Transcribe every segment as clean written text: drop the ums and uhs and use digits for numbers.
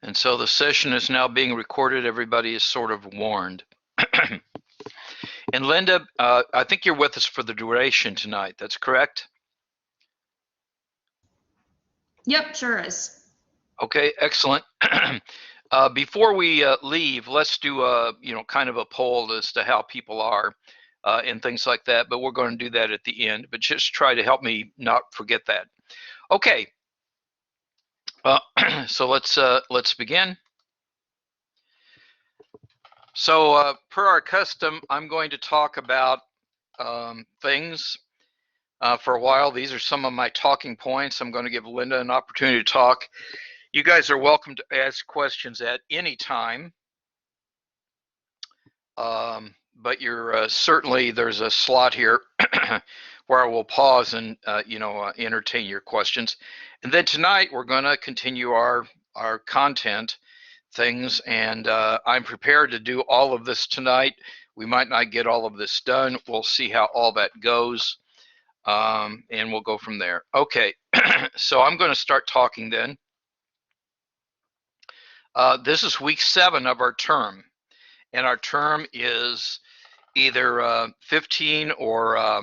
And so the session is now being recorded. Everybody is sort of warned. And Linda, I think you're with us for the duration tonight. That's correct? Yep, sure is. Okay, excellent. Before we leave, let's do a kind of a poll as to how people are and things like that. But we're going to do that at the end. But just try to help me not forget that. Okay. So let's begin. So per our custom, I'm going to talk about things for a while. These are some of my talking points. I'm going to give Linda an opportunity to talk. You guys are welcome to ask questions at any time, but you're certainly, there's a slot here where I will pause and entertain your questions. And then tonight we're going to continue our content things, and I'm prepared to do all of this tonight. We might not get all of this done. We'll see how all that goes, and we'll go from there. Okay, so I'm going to start talking then. This is week 7 of our term, and our term is either 15 or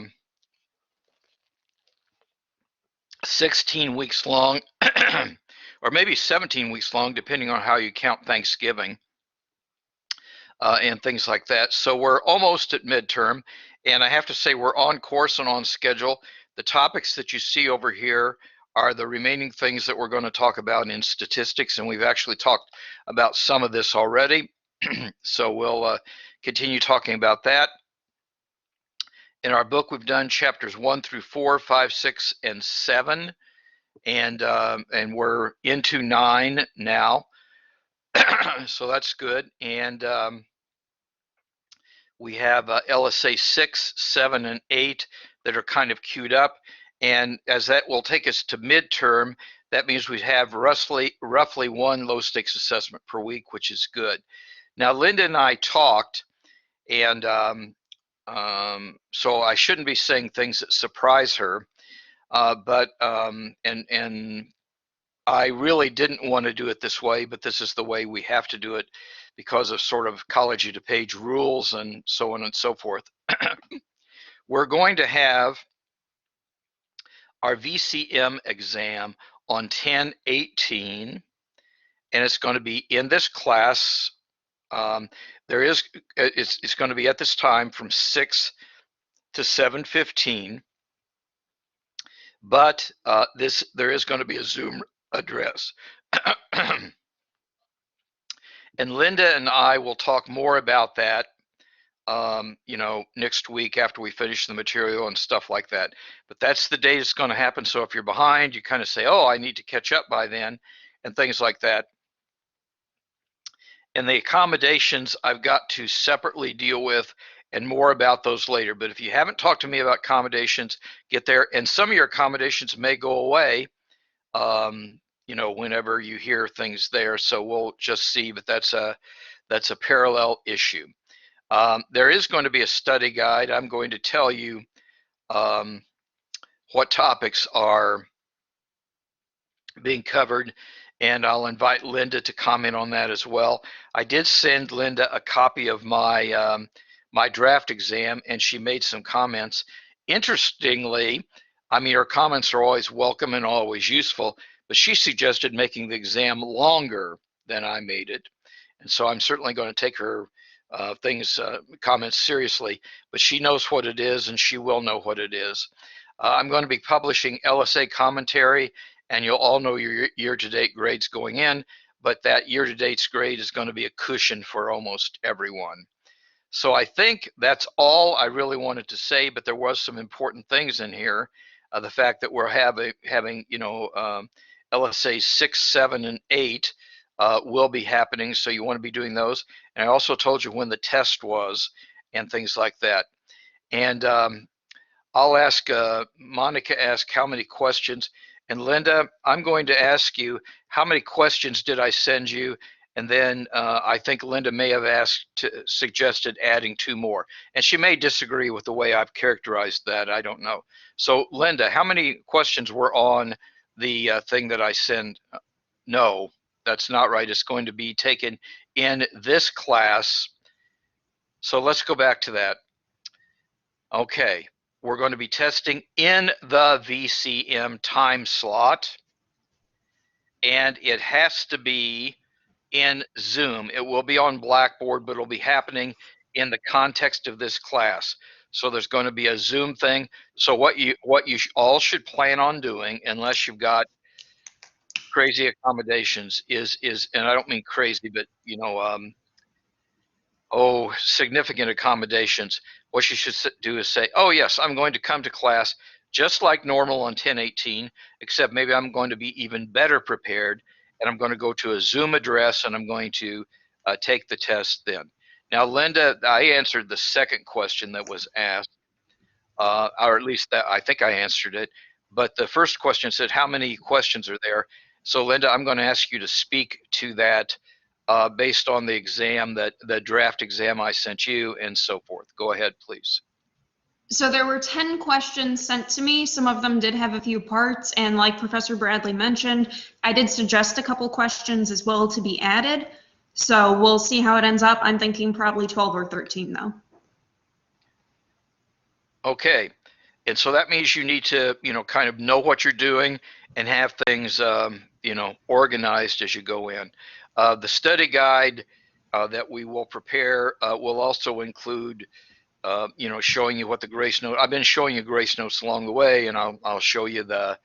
16 weeks long, or maybe 17 weeks long, depending on how you count Thanksgiving and things like that. So we're almost at midterm, and I have to say we're on course and on schedule. The topics that you see over here are the remaining things that we're going to talk about in statistics, and we've actually talked about some of this already. So we'll continue talking about that. In our book, we've done chapters 1 through 4, 5, 6, and 7, and we're into 9 now. So that's good. And we have LSA 6, 7, and 8 that are kind of queued up. And as that will take us to midterm, that means we have roughly one low stakes assessment per week, which is good. Now, Linda and I talked, and so I shouldn't be saying things that surprise her, but I really didn't want to do it this way, but this is the way we have to do it because of sort of College DuPage rules and so on and so forth. We're going to have our VCM exam on 10/18, and it's going to be in this class. It's going to be at this time from 6 to 7:15, but there is going to be a Zoom address. And Linda and I will talk more about that, next week after we finish the material and stuff like that. But that's the date it's going to happen. So if you're behind, you kind of say, oh, I need to catch up by then, and things like that. And the accommodations I've got to separately deal with, and more about those later. But if you haven't talked to me about accommodations, get there. And some of your accommodations may go away, whenever you hear things there. So we'll just see, but that's a parallel issue. There is going to be a study guide. I'm going to tell you what topics are being covered, and I'll invite Linda to comment on that as well. I did send Linda a copy of my my draft exam, and she made some comments. Interestingly, I mean, her comments are always welcome and always useful, but she suggested making the exam longer than I made it. And so I'm certainly going to take her comments seriously, but she knows what it is, and she will know what it is. I'm going to be publishing LSA commentary, and you'll all know your year-to-date grades going in, but that year-to-date grade is going to be a cushion for almost everyone. So I think that's all I really wanted to say, but there was some important things in here. The fact that we're having LSA 6, 7, and 8 will be happening, so you want to be doing those. And I also told you when the test was and things like that. And I'll ask, Monica asked how many questions. And Linda, I'm going to ask you, how many questions did I send you? And then I think Linda may have suggested adding 2 more. And she may disagree with the way I've characterized that. I don't know. So Linda, how many questions were on the thing that I sent? No. that's not right. It's going to be taken in this class. So let's go back to that. Okay, we're going to be testing in the VCM time slot, and it has to be in Zoom. It will be on Blackboard, but it'll be happening in the context of this class. So there's going to be a Zoom thing. So what you all should plan on doing, unless you've got crazy accommodations, is and I don't mean crazy, but significant accommodations. What you should do is say, oh yes, I'm going to come to class just like normal on 10/18, except maybe I'm going to be even better prepared, and I'm going to go to a Zoom address and I'm going to take the test then. Now, Linda, I answered the second question that was asked, or at least that I think I answered it. But the first question said, how many questions are there? So, Linda, I'm going to ask you to speak to that based on the exam, the draft exam I sent you, and so forth. Go ahead, please. So there were 10 questions sent to me. Some of them did have a few parts, and like Professor Bradley mentioned, I did suggest a couple questions as well to be added. So we'll see how it ends up. I'm thinking probably 12 or 13 though. Okay, and so that means you need to, kind of know what you're doing and have things, organized as you go in. The study guide that we will prepare will also include, showing you what the grace note. I've been showing you grace notes along the way, and I'll show you the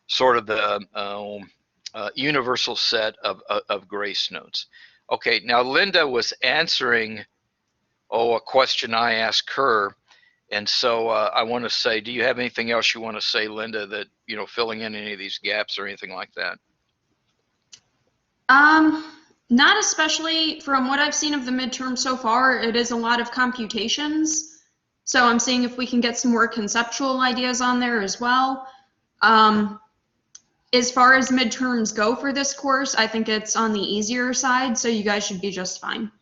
sort of the universal set of grace notes. Okay, now Linda was answering, a question I asked her. And so I want to say, do you have anything else you want to say, Linda, that, filling in any of these gaps or anything like that? Not especially. From what I've seen of the midterm so far, it is a lot of computations. So I'm seeing if we can get some more conceptual ideas on there as well. As far as midterms go for this course, I think it's on the easier side, so you guys should be just fine.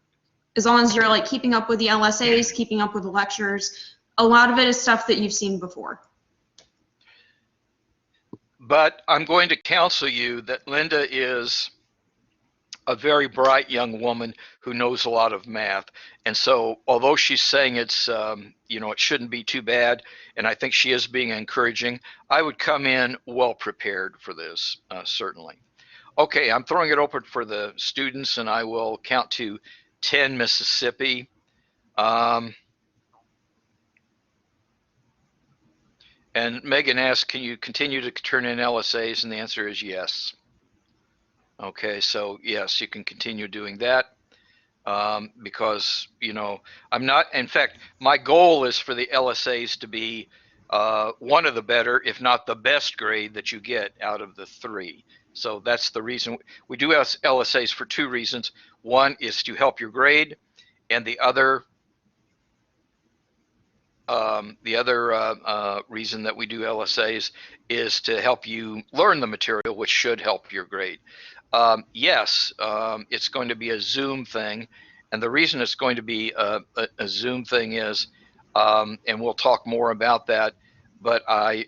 As long as you're like keeping up with the LSAs, keeping up with the lectures. A lot of it is stuff that you've seen before. But I'm going to counsel you that Linda is a very bright young woman who knows a lot of math. And so although she's saying it's, it shouldn't be too bad, and I think she is being encouraging, I would come in well prepared for this, certainly. Okay, I'm throwing it open for the students, and I will count to 10 Mississippi. And Megan asked, can you continue to turn in LSAs? And the answer is yes. Okay, so yes, you can continue doing that because, I'm not, in fact, my goal is for the LSAs to be one of the better, if not the best grade that you get out of the 3. So that's the reason we do LSAs, for 2 reasons. One is to help your grade, and the other reason that we do LSAs is to help you learn the material, which should help your grade. Yes, it's going to be a Zoom thing, and the reason it's going to be a Zoom thing is, and we'll talk more about that, but I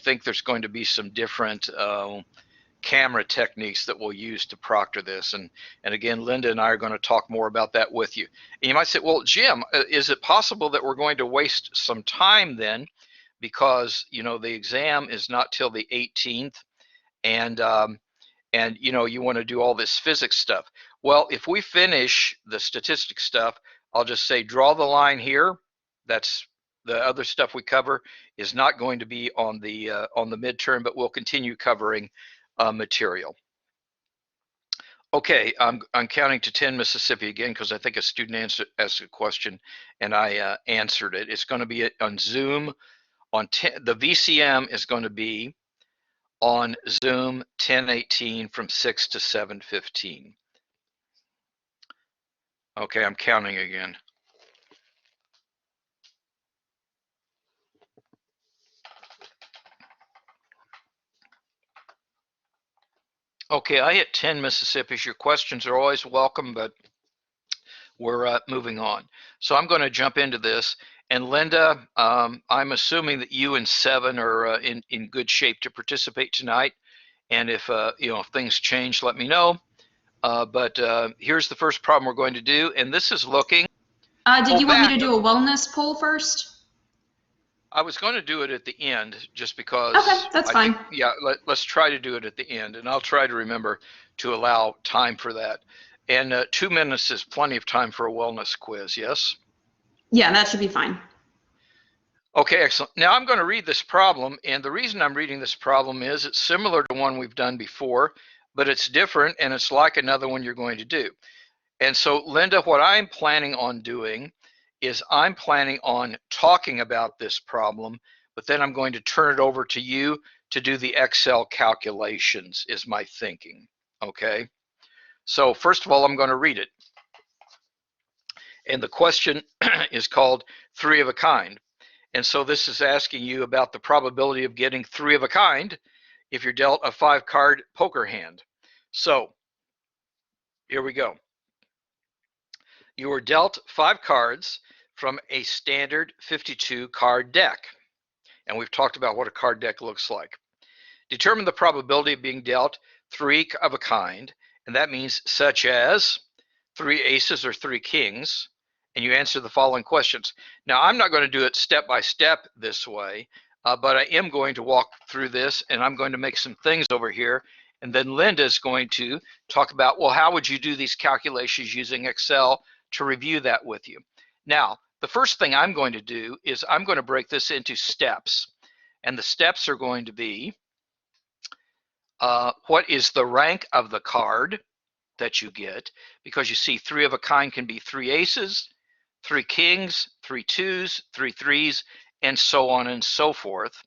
think there's going to be some different camera techniques that we'll use to proctor this. And again, Linda and I are going to talk more about that with you. And you might say, well, Jim, is it possible that we're going to waste some time then? Because, the exam is not till the 18th, and you want to do all this physics stuff. Well, if we finish the statistics stuff, I'll just say, draw the line here. That's the other stuff we cover is not going to be on the midterm, but we'll continue covering material. Okay, I'm counting to 10 Mississippi again because I think a student asked a question and I answered it. It's going to be on Zoom on the VCM is going to be on Zoom 10/18 from 6 to 7:15. Okay, I'm counting again. Okay, I hit 10 Mississippis. Your questions are always welcome, but we're moving on. So I'm going to jump into this. And Linda, I'm assuming that you and 7 are in good shape to participate tonight. And if if things change, let me know. But here's the first problem we're going to do, and this is looking. Did you want me to do a wellness poll first? I was going to do it at the end, just because Okay, that's I think, fine. yeah, let's try to do it at the end, and I'll try to remember to allow time for that. And 2 minutes is plenty of time for a wellness quiz, yes? Yeah, that should be fine. Okay, excellent. Now I'm going to read this problem, and the reason I'm reading this problem is it's similar to one we've done before, but it's different, and it's like another one you're going to do. And so, Linda, what I'm planning on doing is I'm planning on talking about this problem, but then I'm going to turn it over to you to do the Excel calculations, is my thinking. Okay? So, first of all, I'm going to read it. And the question is called three of a kind. And so this is asking you about the probability of getting three of a kind if you're dealt a 5-card poker hand. So here we go. You were dealt 5 cards from a standard 52 card deck. And we've talked about what a card deck looks like. Determine the probability of being dealt 3 of a kind, and that means such as 3 aces or 3 kings, and you answer the following questions. Now, I'm not going to do it step by step this way, but I am going to walk through this, and I'm going to make some things over here, and then Linda is going to talk about, well, how would you do these calculations using Excel to review that with you. Now, the first thing I'm going to do is I'm going to break this into steps, and the steps are going to be what is the rank of the card that you get, because you see 3 of a kind can be 3 aces, 3 kings, 3 twos, 3 threes, and so on and so forth.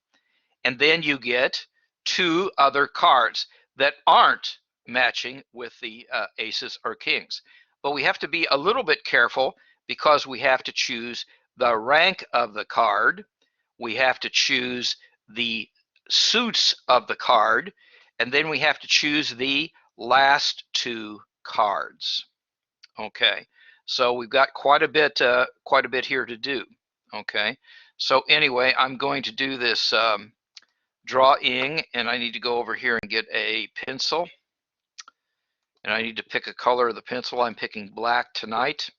And then you get 2 other cards that aren't matching with the aces or kings. But we have to be a little bit careful, because we have to choose the rank of the card, we have to choose the suits of the card, and then we have to choose the last 2 cards. Okay, so we've got quite a bit here to do. Okay, so anyway, I'm going to do this drawing, and I need to go over here and get a pencil, and I need to pick a color of the pencil. I'm picking black tonight,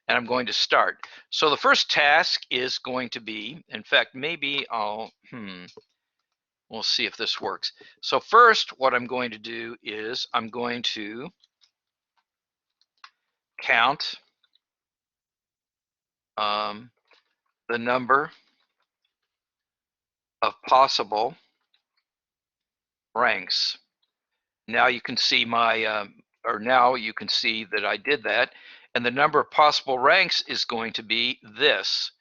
and I'm going to start. So the first task is going to be, in fact, maybe we'll see if this works. So first, what I'm going to do is I'm going to count the number of possible ranks. Now you can see now you can see that I did that, and the number of possible ranks is going to be this.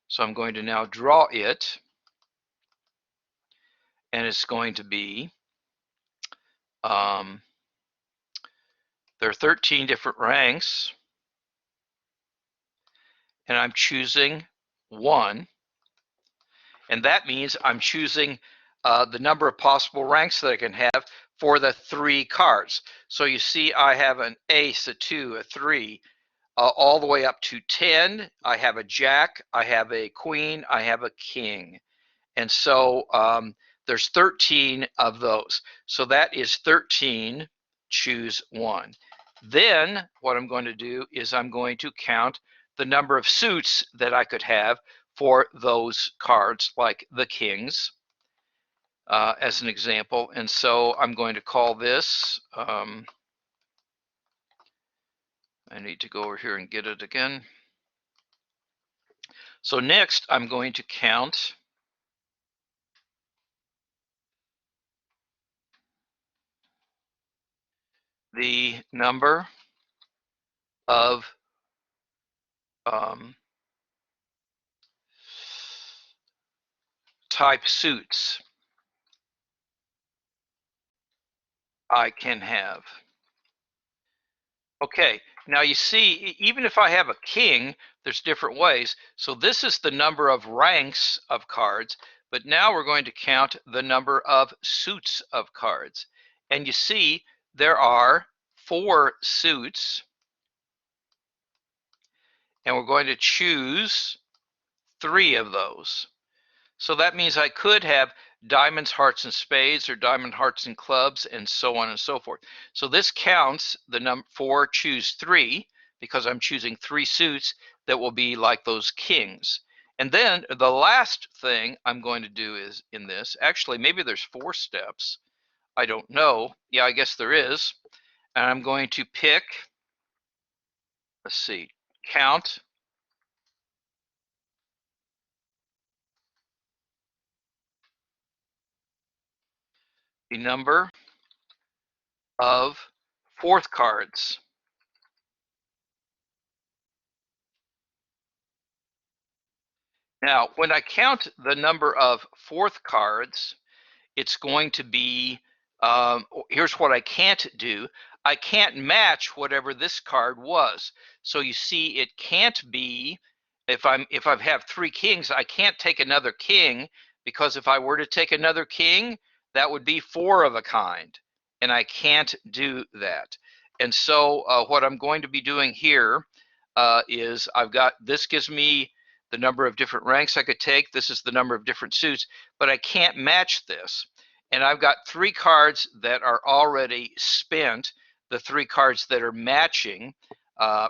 So I'm going to now draw it, and it's going to be there are 13 different ranks, and I'm choosing 1, and that means I'm choosing the number of possible ranks that I can have for the 3 cards. So you see I have an ace, a 2, a 3, all the way up to 10. I have a jack, I have a queen, I have a king. And so there's 13 of those. So that is 13, choose 1. Then what I'm going to do is I'm going to count the number of suits that I could have for those cards, like the kings, as an example. And so I'm going to call this, I need to go over here and get it again. So next I'm going to count the number of type suits I can have. Okay, now you see, even if I have a king, there's different ways. So this is the number of ranks of cards, but now we're going to count the number of suits of cards. And you see, there are 4 suits, and we're going to choose 3 of those. So that means I could have diamonds, hearts, and spades, or diamond, hearts, and clubs, and so on and so forth. So this counts the number 4, choose 3, because I'm choosing 3 suits that will be like those kings. And then the last thing I'm going to do is in this, actually, maybe there's 4 steps. I don't know. Yeah, I guess there is. And I'm going to pick, let's see, count the number of 4th cards. Now, when I count the number of 4th cards, it's going to be, here's what I can't do. I can't match whatever this card was. So you see, it can't be, if I have 3 kings, I can't take another king, because if I were to take another king, that would be 4 of a kind, and I can't do that. And so what I'm going to be doing here is I've got, this gives me the number of different ranks I could take. This is the number of different suits, but I can't match this. And I've got 3 cards that are already spent, the 3 cards that are matching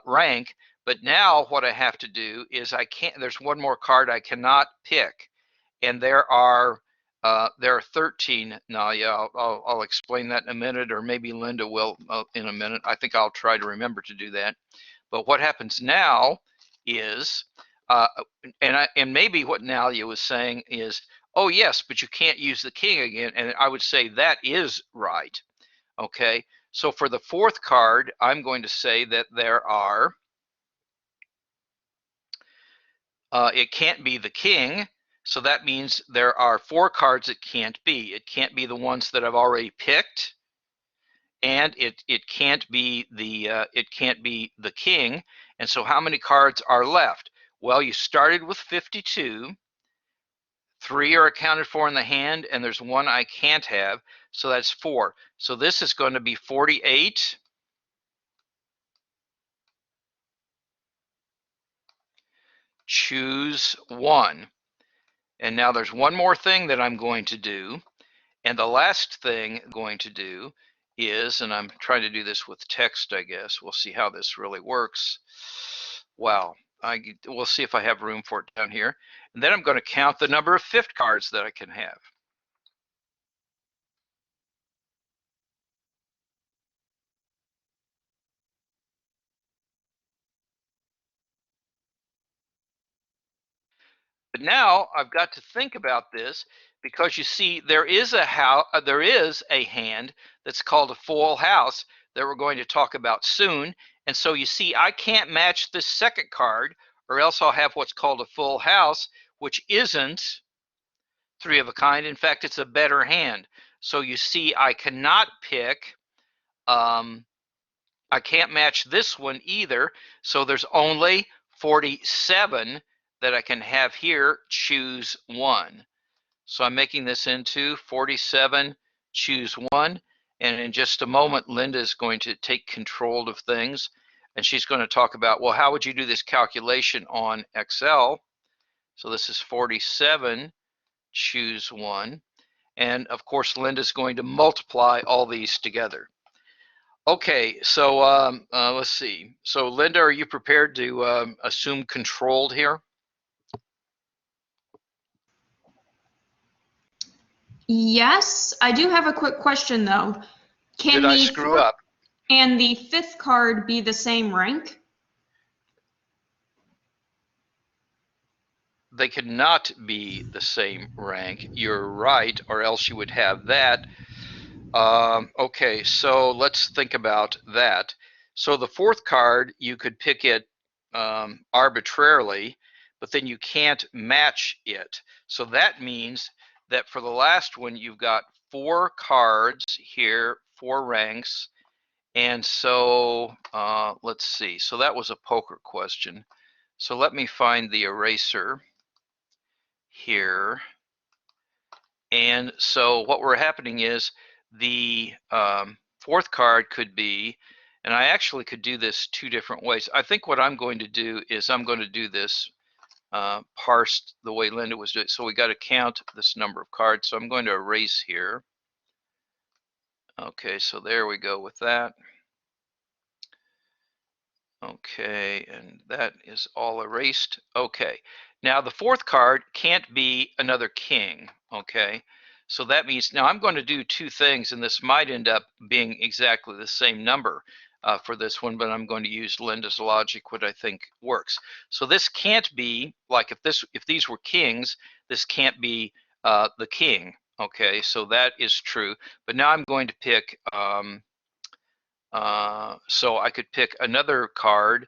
rank. But now what I have to do is there's one more card I cannot pick. And there are 13. Now, yeah, I'll explain that in a minute, or maybe Linda will in a minute. I think I'll try to remember to do that. But what happens now is, and maybe what Nalia was saying is, oh yes, but you can't use the king again. And I would say that is right. Okay, so for the 4th card, I'm going to say that there are, it can't be the king. So that means there are 4 cards it can't be. It can't be the ones that I've already picked, and it can't be the king. And so how many cards are left? Well, you started with 52. 3 are accounted for in the hand, and there's 1 I can't have, so that's 4. So this is going to be 48. Choose 1. And now there's one more thing that I'm going to do. And the last thing I'm going to do is, and I'm trying to do this with text, I guess. We'll see how this really works. Wow. We'll see if I have room for it down here. And then I'm going to count the number of 5th cards that I can have. But now I've got to think about this, because you see, there is a hand that's called a full house that we're going to talk about soon. And so you see, I can't match this 2nd card, or else I'll have what's called a full house, which isn't 3 of a kind. In fact, it's a better hand. So you see, I cannot pick, I can't match this one either. So there's only 47 that I can have here. Choose 1. So I'm making this into 47, choose 1. And in just a moment, Linda is going to take control of things. And she's going to talk about, well, how would you do this calculation on Excel? So this is 47, choose 1. And of course, Linda's going to multiply all these together. Okay, so let's see. So Linda, are you prepared to assume controlled here? Yes, I do have a quick question though. Can Did I the screw 4th up? and the 5th card be the same rank? They could not be the same rank. You're right, or else you would have that. Okay, so let's think about that. So the 4th card, you could pick it arbitrarily, but then you can't match it. So that means that for the last one, you've got 4 cards here, 4 ranks. And so let's see. So that was a poker question. So let me find the eraser here. And so what we're happening is the 4th card could be, and I actually could do this 2 different ways. I think what I'm going to do is I'm going to do this parsed the way Linda was doing. So we got to count this number of cards. So I'm going to erase here. Okay, so there we go with that. Okay, and that is all erased. Okay, now the fourth card can't be another king. Okay, so that means now I'm going to do two things, and this might end up being exactly the same number for this one, but I'm going to use Linda's logic, what I think works. So this can't be like if these were kings, this can't be the king. Okay, so that is true. But now I'm going to pick. So I could pick another card,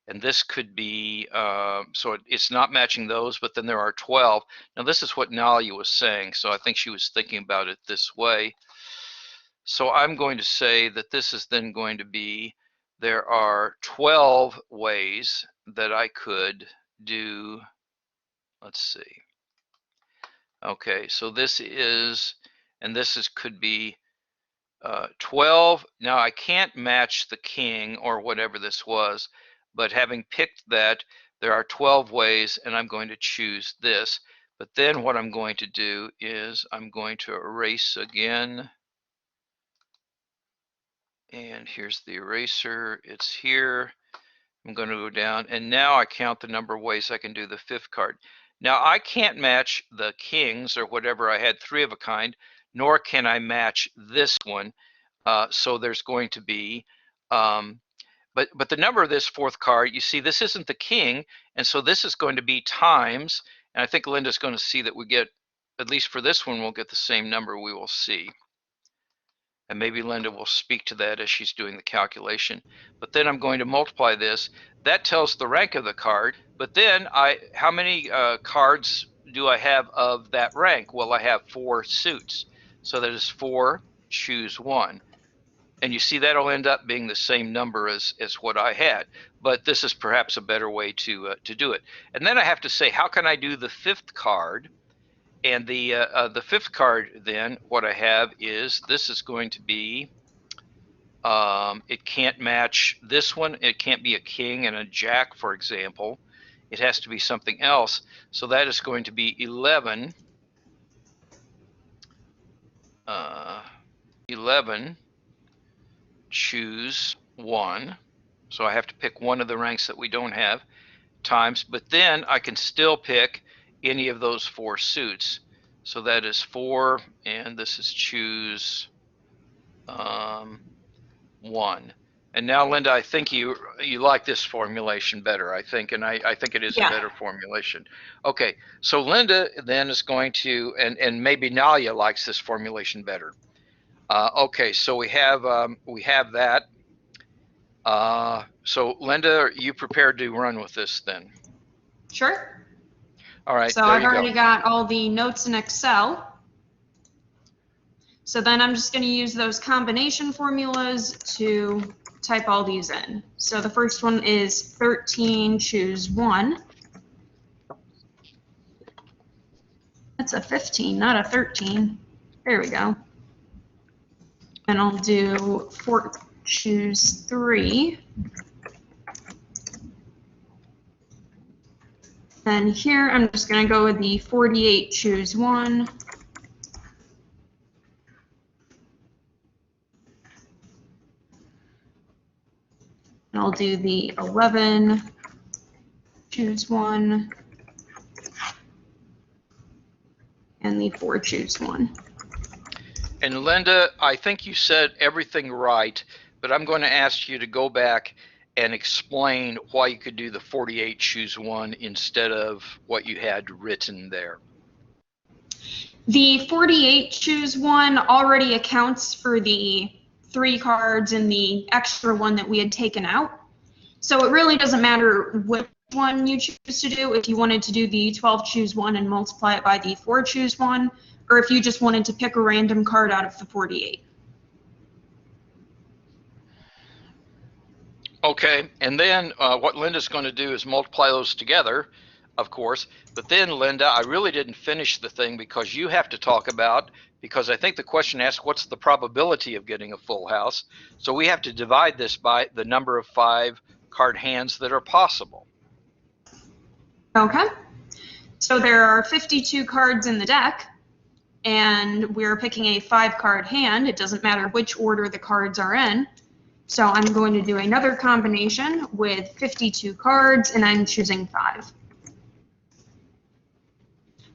and this could be, so it's not matching those, but then there are 12. Now this is what Nalia was saying, so I think she was thinking about it this way. So I'm going to say that this is then going to be, there are 12 ways that I could do, let's see. Okay, so this is, and this is could be 12. Now I can't match the king or whatever this was, but having picked that, there are 12 ways, and I'm going to choose this. But then what I'm going to do is I'm going to erase again. And here's the eraser. It's here. I'm going to go down, and now I count the number of ways I can do the fifth card. Now I can't match the kings or whatever. I had 3 of a kind, nor can I match this one. So there's going to be, but the number of this fourth card, you see, this isn't the king, and so this is going to be times, and I think Linda's going to see that we get, at least for this one, we'll get the same number. We will see. And maybe Linda will speak to that as she's doing the calculation. But then I'm going to multiply this. That tells the rank of the card. But then how many cards do I have of that rank? Well, I have 4 suits. So that is 4, choose 1. And you see that'll end up being the same number as what I had. But this is perhaps a better way to do it. And then I have to say, how can I do the fifth card? And the fifth card, then, what I have is, this is going to be, it can't match this one. It can't be a king and a jack, for example. It has to be something else. So that is going to be 11. 11, choose 1. So I have to pick one of the ranks that we don't have, times, but then I can still pick any of those 4 suits. So that is 4, and this is choose 1. And now, Linda, I think you like this formulation better, I think, and I think it is a better formulation. Okay, so Linda then is going to, and maybe Nalia likes this formulation better. Okay, so we have that. So Linda, are you prepared to run with this then? Sure. All right. So I've already got all the notes in Excel. So then I'm just going to use those combination formulas to type all these in. So the first one is 13, choose 1. That's a 15, not a 13. There we go. And I'll do 4, choose 3. And here I'm just going to go with the 48, choose 1. And I'll do the 11, choose 1. And the 4, choose 1. And Linda, I think you said everything right, but I'm going to ask you to go back and explain why you could do the 48, choose 1 instead of what you had written there. The 48, choose 1 already accounts for the 3 cards and the extra one that we had taken out. So it really doesn't matter which one you choose to do, if you wanted to do the 12, choose 1 and multiply it by the 4, choose 1, or if you just wanted to pick a random card out of the 48. Okay, and then what Linda's going to do is multiply those together, of course, but then Linda, I really didn't finish the thing because you have to talk about, because I think the question asks what's the probability of getting a full house, so we have to divide this by the number of 5 card hands that are possible. Okay. So there are 52 cards in the deck, and we're picking a 5-card hand. It doesn't matter which order the cards are in. So I'm going to do another combination with 52 cards, and I'm choosing 5.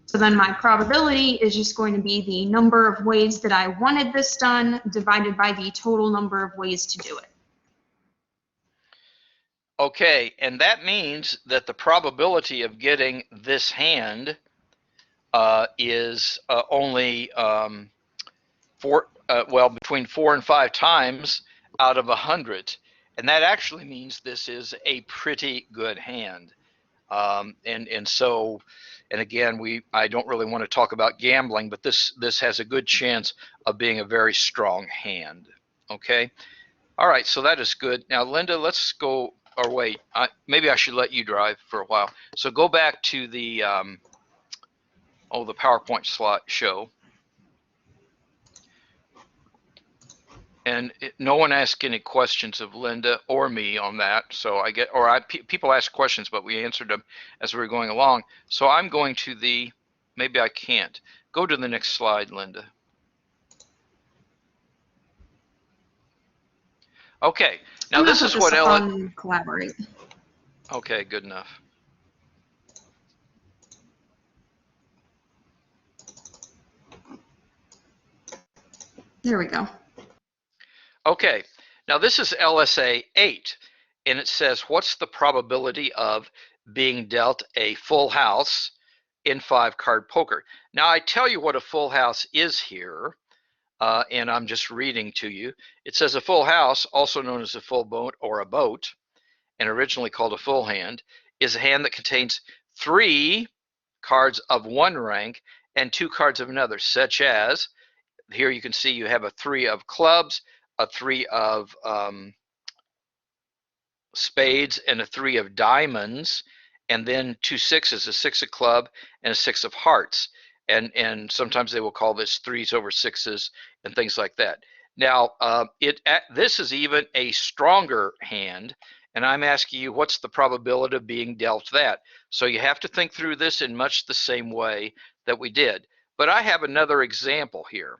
So then my probability is just going to be the number of ways that I wanted this done divided by the total number of ways to do it. Okay, and that means that the probability of getting this hand is only between 4 and 5 times out of 100, and that actually means this is a pretty good hand. And again, I don't really want to talk about gambling, but this has a good chance of being a very strong hand. Okay, all right, so that is good. Now, Linda, let's go. Or wait, maybe I should let you drive for a while. So go back to the the PowerPoint slide show. And no one asked any questions of Linda or me on that. So people ask questions, but we answered them as we were going along. So I'm going to maybe I can't. Go to the next slide, Linda. Okay, now this is what Ellen. Collaborate. Okay, good enough. There we go. Okay, now this is LSA 8, and it says, what's the probability of being dealt a full house in 5-card poker? Now, I tell you what a full house is here, and I'm just reading to you. It says a full house, also known as a full boat or a boat, and originally called a full hand, is a hand that contains 3 cards of one rank and 2 cards of another, such as, here you can see you have a 3 of clubs, a 3 of spades, and a 3 of diamonds, and then 2 sixes, a 6 of club and a 6 of hearts. And sometimes they will call this 3s over 6s and things like that. Now, this is even a stronger hand, and I'm asking you, what's the probability of being dealt that? So you have to think through this in much the same way that we did. But I have another example here.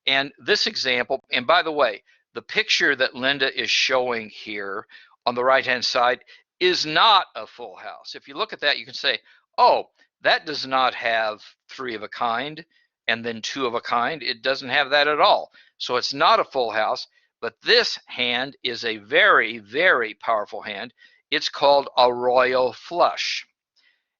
And this example, and by the way, the picture that Linda is showing here on the right-hand side is not a full house. If you look at that, you can say, oh, that does not have 3 of a kind and then 2 of a kind. It doesn't have that at all. So it's not a full house, but this hand is a very, very powerful hand. It's called a royal flush.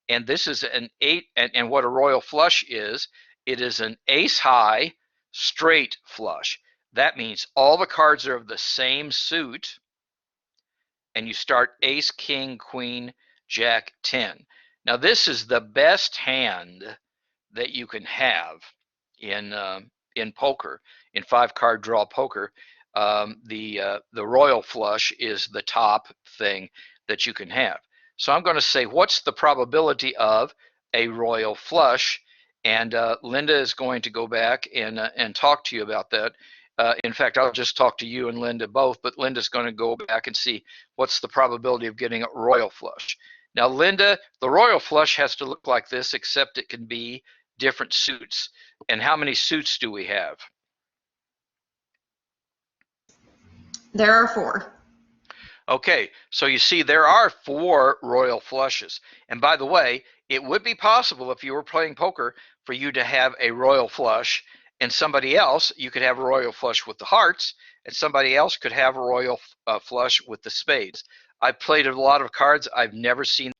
And this is an 8, and what a royal flush is, it is an ace high straight flush. That means all the cards are of the same suit, and you start ace, king, queen, jack, 10. Now this is the best hand that you can have in poker, in 5-card draw poker. The royal flush is the top thing that you can have. So I'm going to say, what's the probability of a royal flush? And Linda is going to go back and talk to you about that. In fact, I'll just talk to you and Linda both, but Linda's going to go back and see what's the probability of getting a royal flush. Now, Linda, the royal flush has to look like this, except it can be different suits. And how many suits do we have? There are 4. Okay, so you see there are 4 royal flushes. And by the way, it would be possible if you were playing poker for you to have a royal flush, and somebody else, you could have a royal flush with the hearts, and somebody else could have a royal flush with the spades. I've played a lot of cards. I've never seen,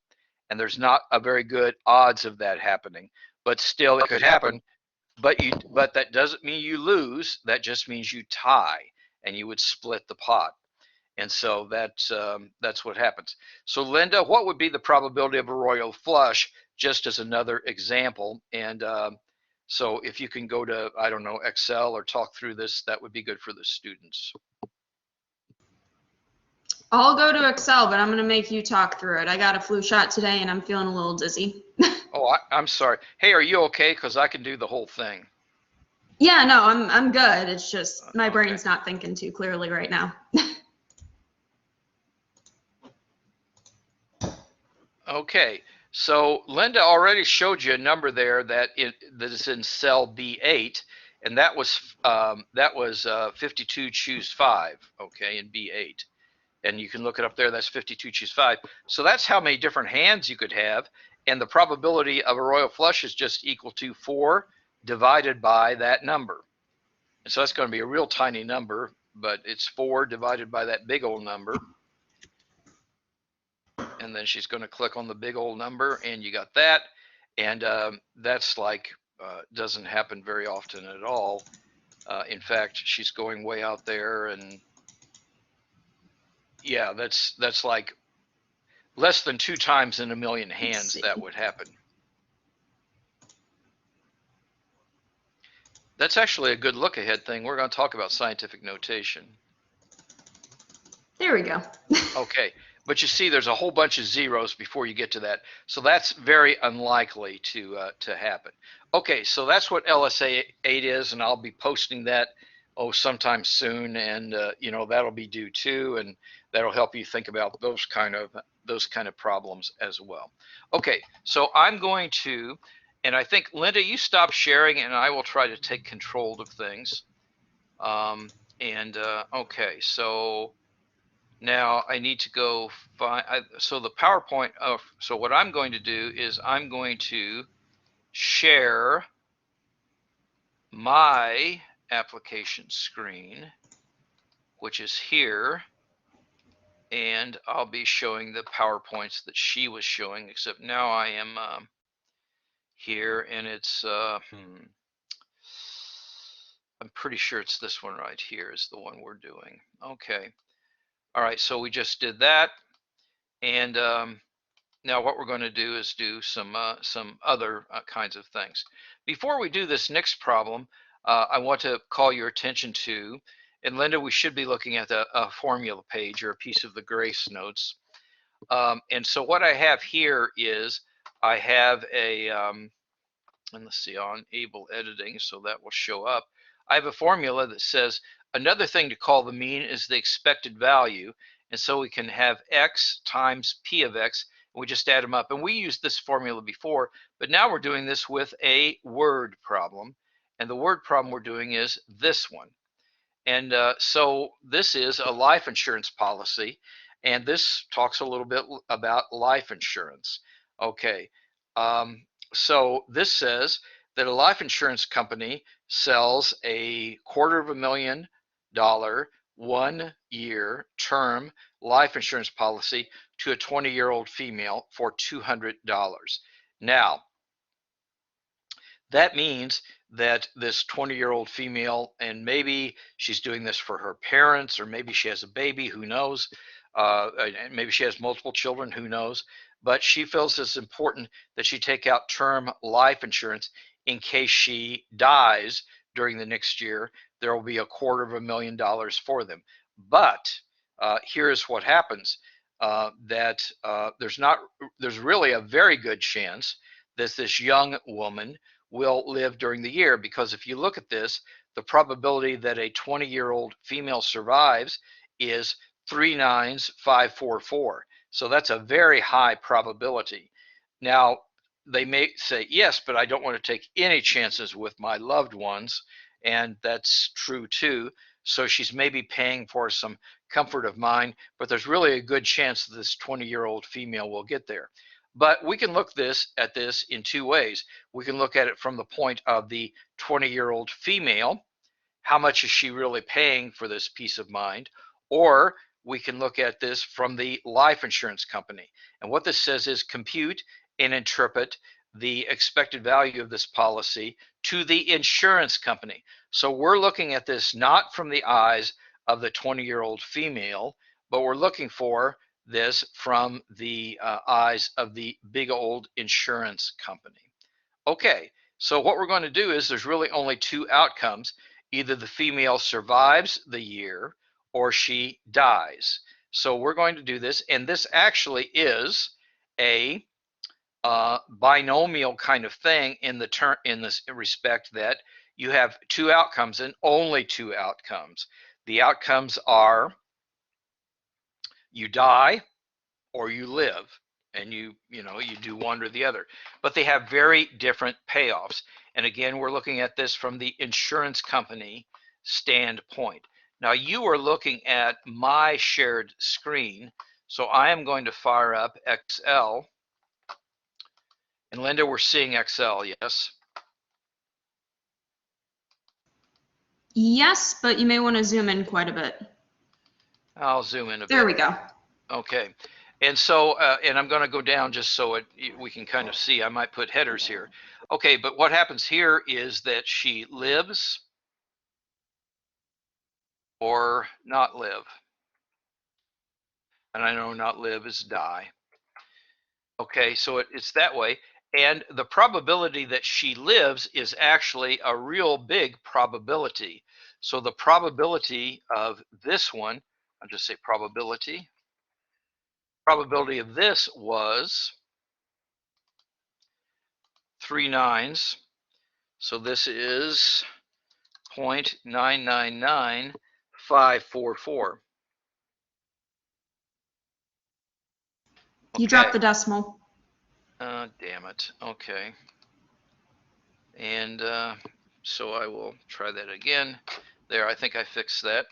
and there's not a very good odds of that happening. But still, it could happen. But that doesn't mean you lose. That just means you tie, and you would split the pot. And so that's what happens. So Linda, what would be the probability of a royal flush, just as another example? And so if you can go to, I don't know, Excel or talk through this, that would be good for the students. I'll go to Excel, but I'm going to make you talk through it. I got a flu shot today, and I'm feeling a little dizzy. Oh, I'm sorry. Hey, are you okay? Because I can do the whole thing. Yeah, no, I'm good. It's just my brain's not thinking too clearly right now. Okay, So Linda already showed you a number there that is in cell B8, and that was 52 choose 5, okay, in B8. And you can look it up there, that's 52 choose 5. So that's how many different hands you could have, and the probability of a royal flush is just equal to 4 divided by that number. And so that's going to be a real tiny number, but it's 4 divided by that big old number. And then she's going to click on the big old number, and you got that. And that's like, doesn't happen very often at all. In fact, she's going way out there, and yeah, that's like less than 2 times in a million hands that would happen. That's actually a good look ahead thing. We're going to talk about scientific notation. There we go. Okay, but you see there's a whole bunch of zeros before you get to that. So that's very unlikely to happen. Okay, so that's what LSA 8 is, and I'll be posting that sometime soon, and that'll be due too, and that'll help you think about those kind of problems as well. Okay, so I'm going to, and I think Linda, you stop sharing, and I will try to take control of things. Okay, so now I need to go find, so the PowerPoint, so what I'm going to do is I'm going to share my application screen, which is here, and I'll be showing the PowerPoints that she was showing, except now I am here, and it's, I'm pretty sure it's this one right here is the one we're doing. Okay. All right, so we just did that, and now what we're going to do is do some other kinds of things. Before we do this next problem, I want to call your attention to, and Linda, we should be looking at a formula page or a piece of the Grace notes. And so what I have here is I have a, and let's see, on able editing, so that will show up. I have a formula that says another thing to call the mean is the expected value. And so we can have x times p of x, and we just add them up. And we used this formula before, but now we're doing this with a word problem. And the word problem we're doing is this one. And so this is a life insurance policy, and this talks a little bit about life insurance. Okay, so this says that a life insurance company sells a $250,000 1-year term life insurance policy to a 20-year-old female for $200. Now, that means that this 20-year-old female, and maybe she's doing this for her parents, or maybe she has a baby, who knows, and maybe she has multiple children, who knows, but she feels it's important that she take out term life insurance in case she dies during the next year. There will be $250,000 for them. But here's what happens, there's really a very good chance that this young woman will live during the year, because if you look at this, the probability that a 20-year-old female survives is 39544. So that's a very high probability. Now, they may say, yes, but I don't want to take any chances with my loved ones, and that's true too. So she's maybe paying for some comfort of mind, but there's really a good chance that this 20-year-old female will get there. But we can look at this in two ways. We can look at it from the point of the 20-year-old female. How much is she really paying for this peace of mind? Or we can look at this from the life insurance company. And what this says is compute and interpret the expected value of this policy to the insurance company. So we're looking at this not from the eyes of the 20-year-old female, but we're looking for this from the eyes of the big old insurance company. Okay, so what we're going to do is there's really only two outcomes. Either the female survives the year or she dies. So we're going to do this, and this actually is a binomial kind of thing in this respect, that you have two outcomes and only two outcomes. The outcomes are you die or you live. and you do one or the other, but they have very different payoffs. And again, we're looking at this from the insurance company standpoint. Now you are looking at my shared screen, so I am going to fire up Excel. And Linda, we're seeing Excel, yes? Yes, but you may want to zoom in quite a bit. I'll zoom in a bit. There we go. Okay. And so, and I'm going to go down just so we can kind of see. I might put headers here. Okay, but what happens here is that she lives or not live. And I know not live is die. Okay, so it's that way. And the probability that she lives is actually a real big probability. So the probability of this one, I'll just say probability of this was 3 nines. So this is 0.999544. You dropped the decimal. Damn it. Okay. And so I will try that again. There, I think I fixed that.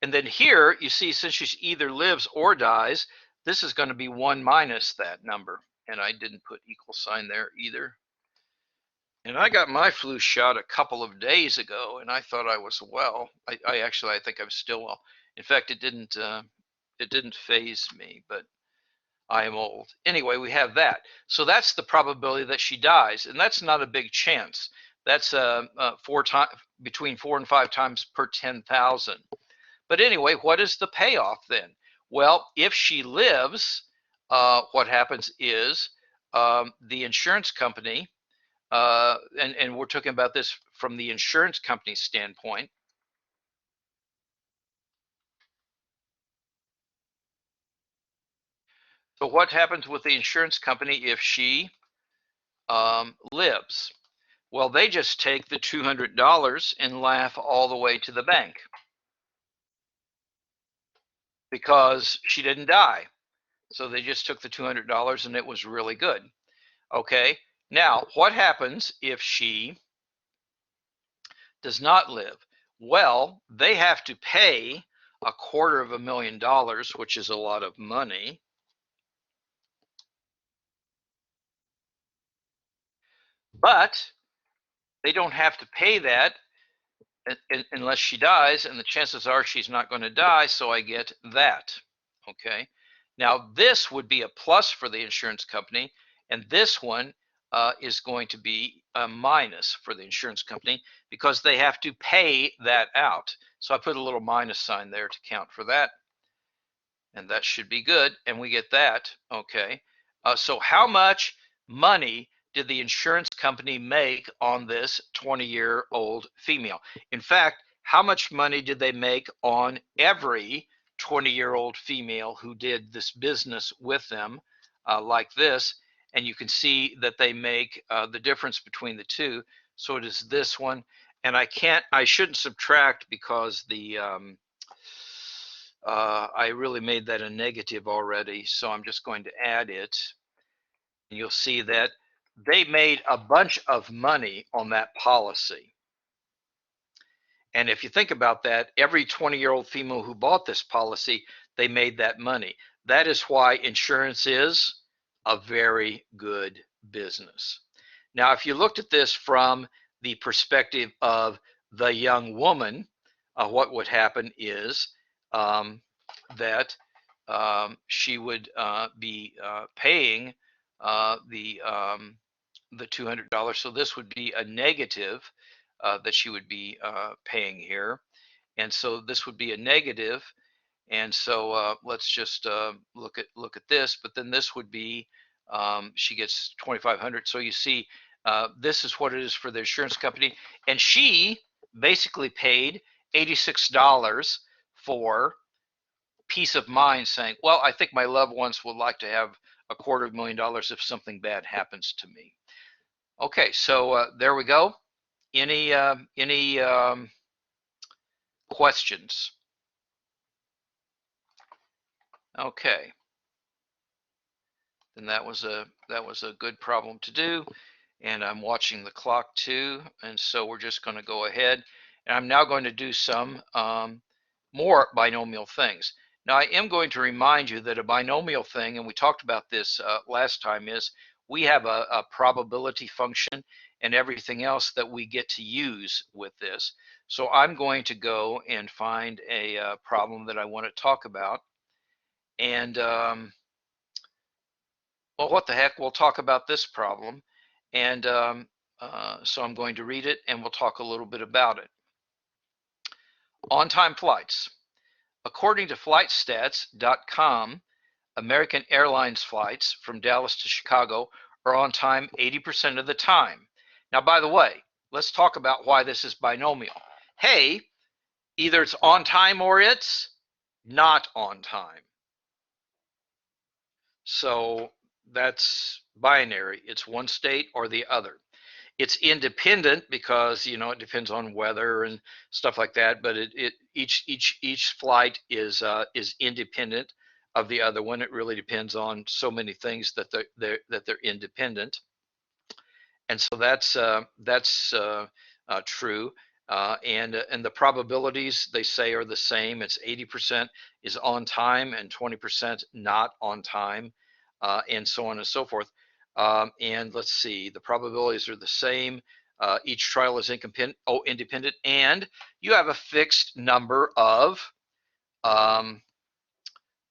And then here, you see, since she either lives or dies, this is going to be 1 minus that number. And I didn't put equal sign there either. And I got my flu shot a couple of days ago, and I thought I was well. I think I'm still well. In fact, it didn't phase me, but I am old. Anyway, we have that. So that's the probability that she dies, and that's not a big chance. That's between 4 and 5 times per 10,000. But anyway, what is the payoff then? Well, if she lives, what happens is the insurance company, and we're talking about this from the insurance company standpoint. So what happens with the insurance company if she lives? Well, they just take the $200 and laugh all the way to the bank because she didn't die. So they just took the $200 and it was really good. Okay, now what happens if she does not live? Well, they have to pay $250,000, which is a lot of money. But they don't have to pay that unless she dies, and the chances are she's not going to die, so I get that. Okay, now this would be a plus for the insurance company, and this one is going to be a minus for the insurance company because they have to pay that out. So I put a little minus sign there to count for that, and that should be good, and we get that. Okay, so how much money did the insurance company make on this 20-year-old female? In fact, how much money did they make on every 20-year-old female who did this business with them like this? And you can see that they make the difference between the two. So it is this one, and I shouldn't subtract because I really made that a negative already, so I'm just going to add it. And you'll see that they made a bunch of money on that policy. And if you think about that, every 20-year-old female who bought this policy, they made that money. That is why insurance is a very good business. Now, if you looked at this from the perspective of the young woman, what would happen is that she would be paying the $200. So this would be a negative that she would be paying here. And so this would be a negative. And so let's just look at this. But then this would be she gets 2,500. So you see, this is what it is for the insurance company, and she basically paid $86 for peace of mind, saying, "Well, I think my loved ones would like to have $250,000 if something bad happens to me." Okay, so there we go. Any questions? Okay. then that was a good problem to do. And I'm watching the clock too, and so we're just going to go ahead. And I'm now going to do some more binomial things. Now I am going to remind you that a binomial thing, and we talked about this last time, is we have a probability function and everything else that we get to use with this. So I'm going to go and find a problem that I want to talk about. And well, what the heck, we'll talk about this problem. And so I'm going to read it and we'll talk a little bit about it. On-time flights. According to flightstats.com, American Airlines flights from Dallas to Chicago are on time 80% of the time. Now, by the way, let's talk about why this is binomial. Hey, either it's on time or it's not on time. So that's binary. It's one state or the other. It's independent because it depends on weather and stuff like that. But each flight is independent of the other one. It really depends on so many things that they're independent. And so that's true. And the probabilities, they say, are the same. It's 80% is on time and 20% not on time, and so on and so forth. And let's see, the probabilities are the same. Each trial is independent, and you have a fixed number of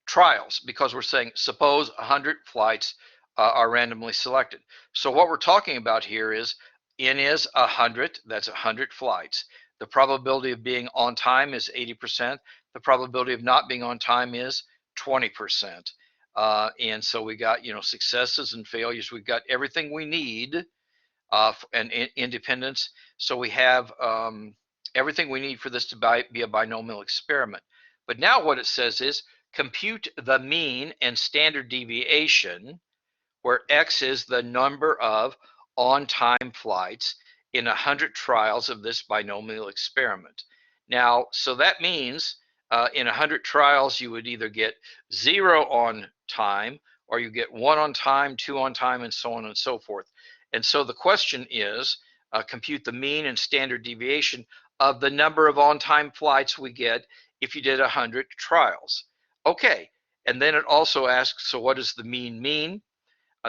trials, because we're saying suppose 100 flights are randomly selected. So what we're talking about here is N is 100, that's 100 flights. The probability of being on time is 80%. The probability of not being on time is 20%. And so we got, successes and failures. We've got everything we need and independence. So we have everything we need for this to be a binomial experiment. But now what it says is compute the mean and standard deviation, where X is the number of on-time flights in 100 trials of this binomial experiment. Now, so that means in 100 trials, you would either get 0 on time, or you get 1 on time, 2 on time, and so on and so forth. And so the question is, compute the mean and standard deviation of the number of on-time flights we get if you did 100 trials. Okay, and then it also asks, so what does the mean mean?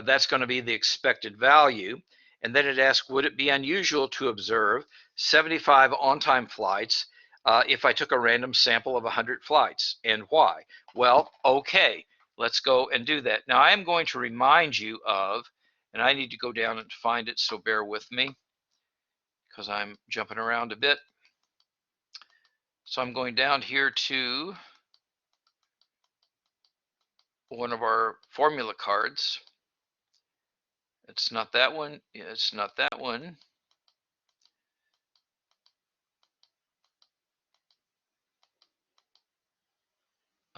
That's going to be the expected value. And then it asks, would it be unusual to observe 75 on-time flights if I took a random sample of 100 flights, and why? Well, okay, let's go and do that. Now I am going to remind you of, and I need to go down and find it, so bear with me because I'm jumping around a bit. So I'm going down here to one of our formula cards. It's not that one. Yeah, it's not that one.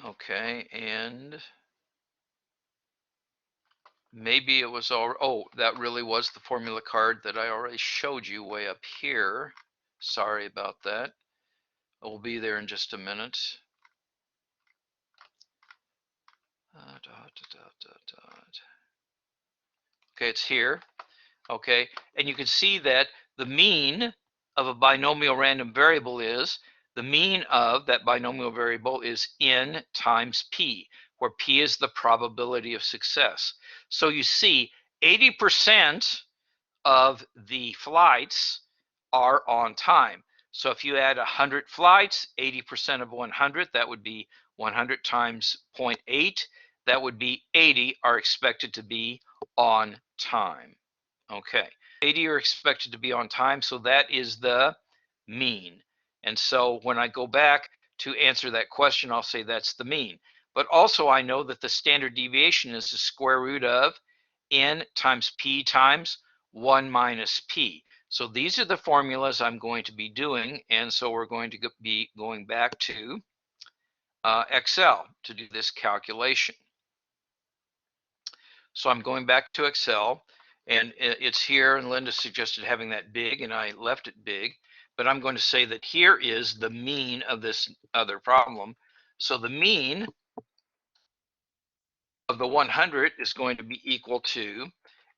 Okay, and maybe it was all, oh, that really was the formula card that I already showed you way up here. Sorry about that. It will be there in just a minute. Okay, it's here. Okay, and you can see that the mean of a binomial random variable is, the mean of that binomial variable is N times P, where P is the probability of success. So you see 80% of the flights are on time. So if you add 100 flights, 80% of 100, that would be 100 times 0.8, that would be 80 are expected to be on time. Okay, 80 are expected to be on time, so that is the mean. And so when I go back to answer that question, I'll say that's the mean. But also I know that the standard deviation is the square root of N times P times 1 minus P. So these are the formulas I'm going to be doing, and so we're going to be going back to Excel to do this calculation. So I'm going back to Excel, and it's here, and Linda suggested having that big, and I left it big, but I'm going to say that here is the mean of this other problem. So the mean of the 100 is going to be equal to,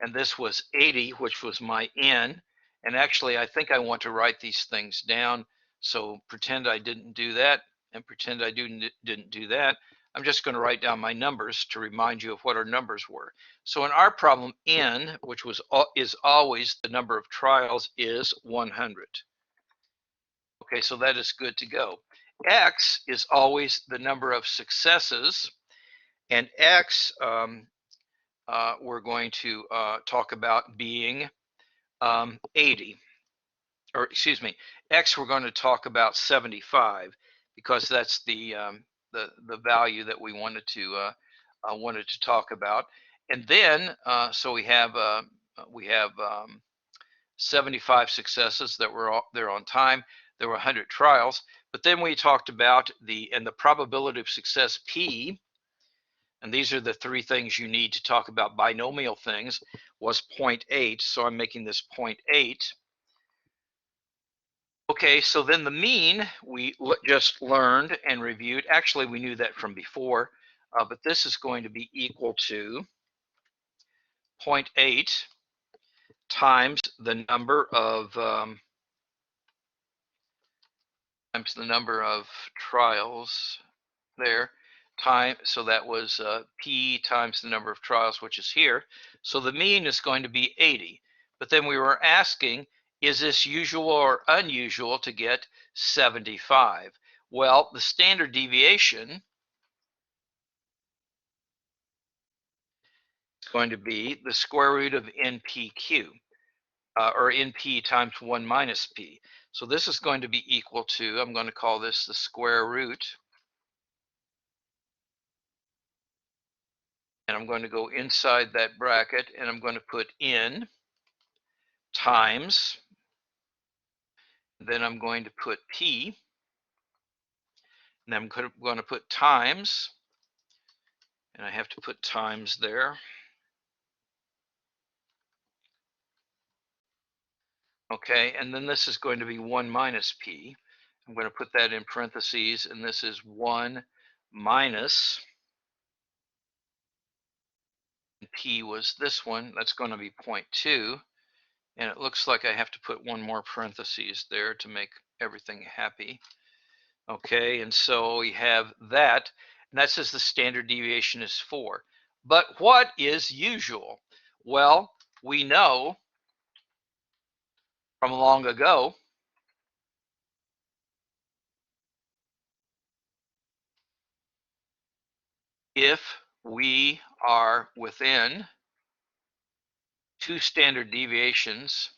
and this was 80, which was my n. And actually, I think I want to write these things down. So pretend I didn't do that and pretend I didn't do that. I'm just going to write down my numbers to remind you of what our numbers were. So in our problem, n, which is always the number of trials, is 100. Okay, so that is good to go. X is always the number of successes, and X we're going to talk about being 80, or excuse me, X we're going to talk about 75 because that's the value that we wanted to talk about. And then so we have 75 successes that were there on time. There were 100 trials, but then we talked about the probability of success P. And these are the three things you need to talk about binomial things, was 0.8. So I'm making this 0.8. Okay, so then the mean we just learned and reviewed. Actually, we knew that from before, but this is going to be equal to 0.8 times the number of trials there. So that was P times the number of trials, which is here. So the mean is going to be 80. But then we were asking, is this usual or unusual to get 75? Well, the standard deviation is going to be the square root of NPQ, or NP times 1 minus P. So this is going to be equal to, I'm going to call this the square root, and I'm going to go inside that bracket, and I'm going to put N times, then I'm going to put P, and I'm going to put times, and I have to put times there. Okay, and then this is going to be 1 minus P. I'm going to put that in parentheses, and this is 1 minus, and P was this one, that's going to be 0.2, and it looks like I have to put one more parentheses there to make everything happy. Okay, and so we have that, and that says the standard deviation is 4. But what is usual? Well, we know from long ago if we are within 2 standard deviations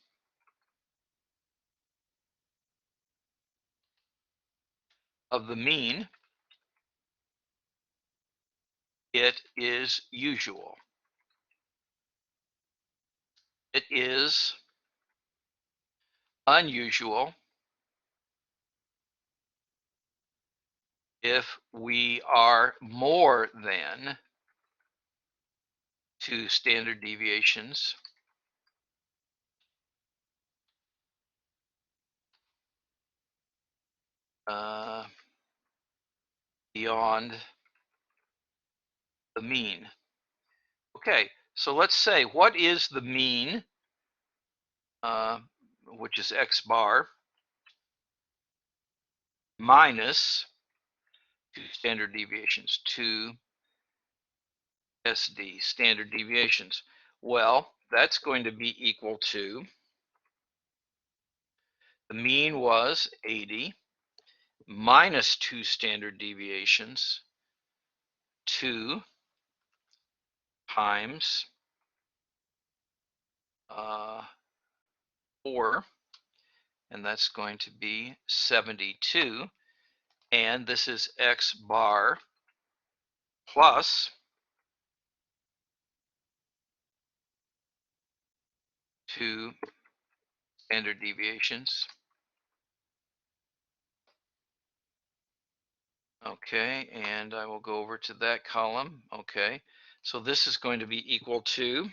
of the mean, it is usual. It is unusual if we are more than 2 standard deviations beyond the mean. Okay, so let's say, what is the mean, which is X bar, minus 2 standard deviations, 2 SD, standard deviations? Well, that's going to be equal to, the mean was 80, minus 2 standard deviations, 2 times 4, and that's going to be 72, and this is X bar plus 2 standard deviations. Okay, and I will go over to that column. Okay, so this is going to be equal to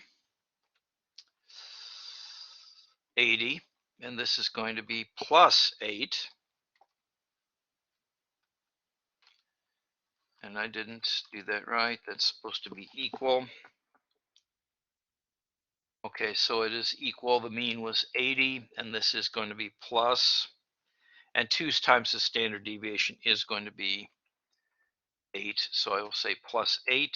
80, and this is going to be plus 8. and I didn't do that right. That's supposed to be equal. Okay, so it is equal. The mean was 80, and this is going to be plus, and 2 times the standard deviation is going to be 8. So I will say plus 8.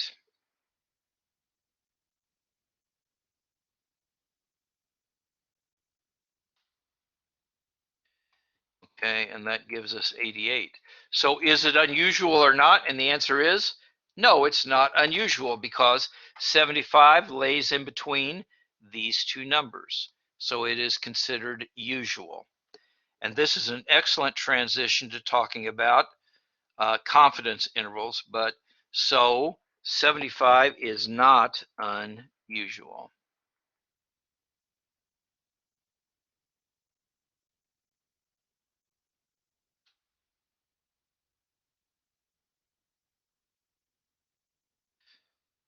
Okay, and that gives us 88. So is it unusual or not? And the answer is no, it's not unusual because 75 lays in between these two numbers. So it is considered usual. And this is an excellent transition to talking about confidence intervals. But so 75 is not unusual.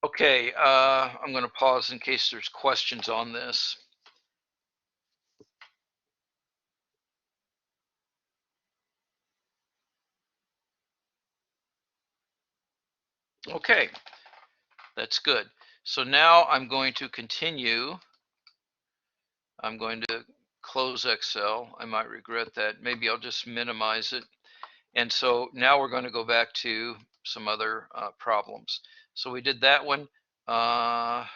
Okay, I'm going to pause in case there's questions on this. Okay, that's good. So now I'm going to continue. I'm going to close Excel. I might regret that. Maybe I'll just minimize it. And so now we're going to go back to some other problems. So we did that one. That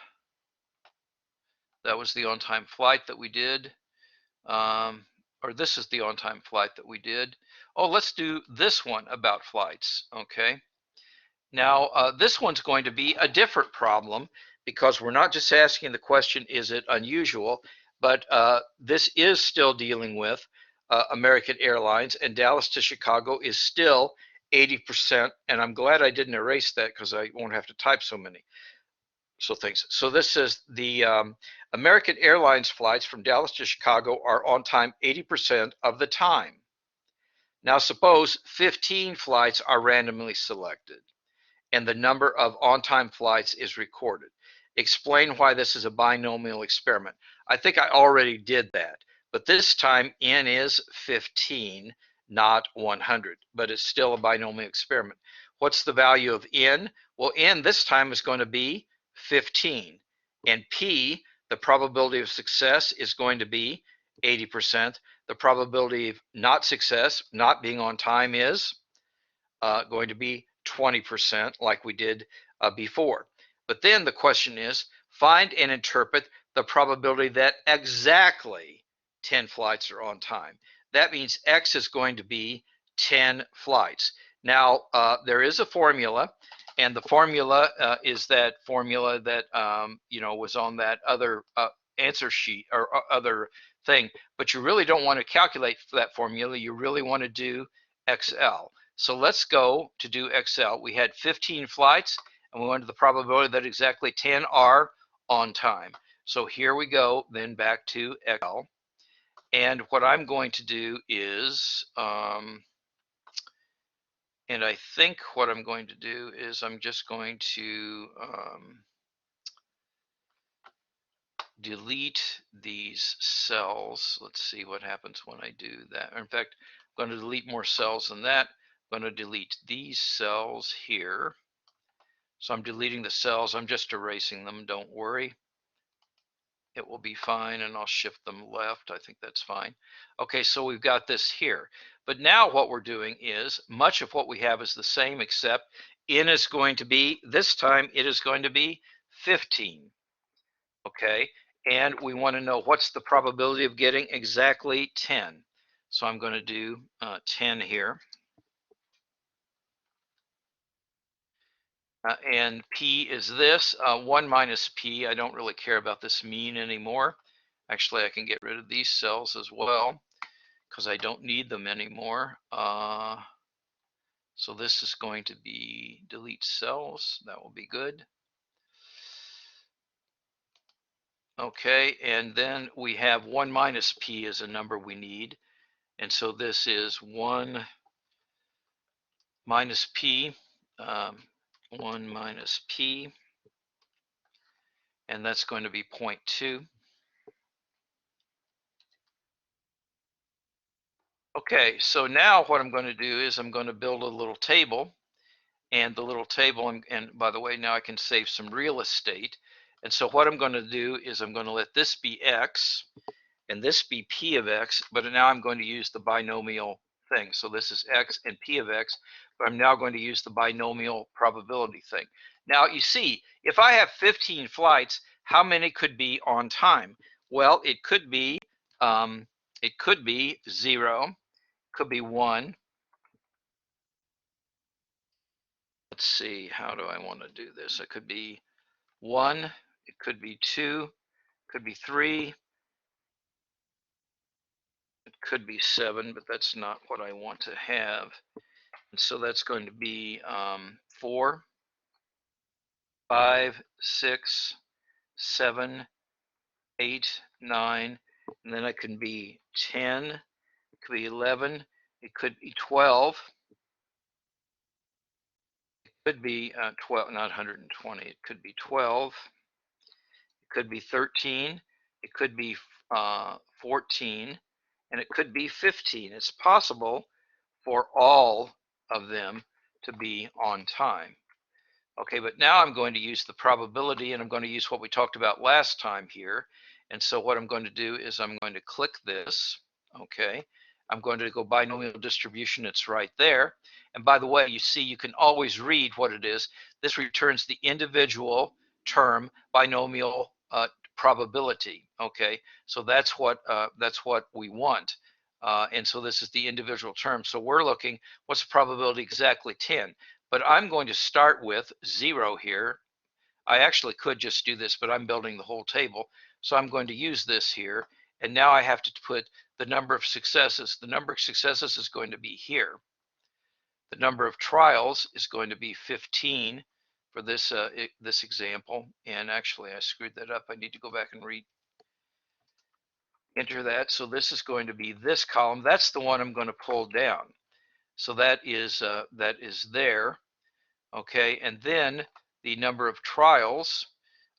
was the on-time flight that we did. Or this is the on-time flight that we did. Oh, let's do this one about flights. Okay. Now, this one's going to be a different problem because we're not just asking the question, is it unusual? But this is still dealing with American Airlines, and Dallas to Chicago is still 80%. And I'm glad I didn't erase that because I won't have to type so many things. So this is the American Airlines flights from Dallas to Chicago are on time 80% of the time. Now, suppose 15 flights are randomly selected and the number of on-time flights is recorded. Explain why this is a binomial experiment. I think I already did that, but this time n is 15, not 100, but it's still a binomial experiment. What's the value of n? Well, n this time is going to be 15, and p, the probability of success, is going to be 80%. The probability of not success, not being on time, is going to be 20%, like we did before. But then the question is, find and interpret the probability that exactly 10 flights are on time. That means X is going to be 10 flights. Now, there is a formula, and the formula is that formula that was on that other answer sheet or other thing. But you really don't want to calculate that formula. You really want to do XL. So let's go to do XL. We had 15 flights, and we wanted the probability that exactly 10 are on time. So here we go, then back to XL. And what I'm going to do is, and I think what I'm going to do is I'm just going to delete these cells. Let's see what happens when I do that. In fact, I'm going to delete more cells than that. I'm going to delete these cells here. So I'm deleting the cells. I'm just erasing them. Don't worry. It will be fine, and I'll shift them left. I think that's fine. Okay, so we've got this here. But now what we're doing is much of what we have is the same, except n is going to be, this time it is going to be 15. Okay, and we want to know what's the probability of getting exactly 10. So I'm going to do 10 here. And P is this, 1 minus P. I don't really care about this mean anymore. Actually, I can get rid of these cells as well because I don't need them anymore. So this is going to be delete cells. That will be good. Okay, and then we have 1 minus P is a number we need. And so this is 1 minus P, 1 minus P, and that's going to be 0.2. Okay, so now what I'm going to do is I'm going to build a little table, and the little table, and by the way, now I can save some real estate. And so what I'm going to do is I'm going to let this be x and this be p of x, but now I'm going to use the binomial thing. So this is x and p of x, but I'm now going to use the binomial probability thing. Now you see, if I have 15 flights, how many could be on time? Well, it could be 0, could be 1. Let's see, how do I want to do this? It could be 1, it could be 2, it could be 3, it could be 7, but that's not what I want to have. And so that's going to be 4, 5, 6, 7, 8, 9, and then it can be 10, it could be 11, it could be 12, it could be 12, not 120, it could be 12, it could be 13, it could be 14, and it could be 15. It's possible for all of them to be on time. Okay, but now I'm going to use the probability, and I'm going to use what we talked about last time here. And so what I'm going to do is I'm going to click this. Okay, I'm going to go binomial distribution. It's right there. And by the way, you see you can always read what it is. This returns the individual term binomial probability. Okay, so that's what we want. And so this is the individual term. So we're looking, what's the probability exactly? 10. But I'm going to start with 0 here. I actually could just do this, but I'm building the whole table. So I'm going to use this here. And now I have to put the number of successes. The number of successes is going to be here. The number of trials is going to be 15 for this, this example. And actually, I screwed that up. I need to go back and enter that. So this is going to be this column. That's the one I'm going to pull down. So that is there. Okay, and then the number of trials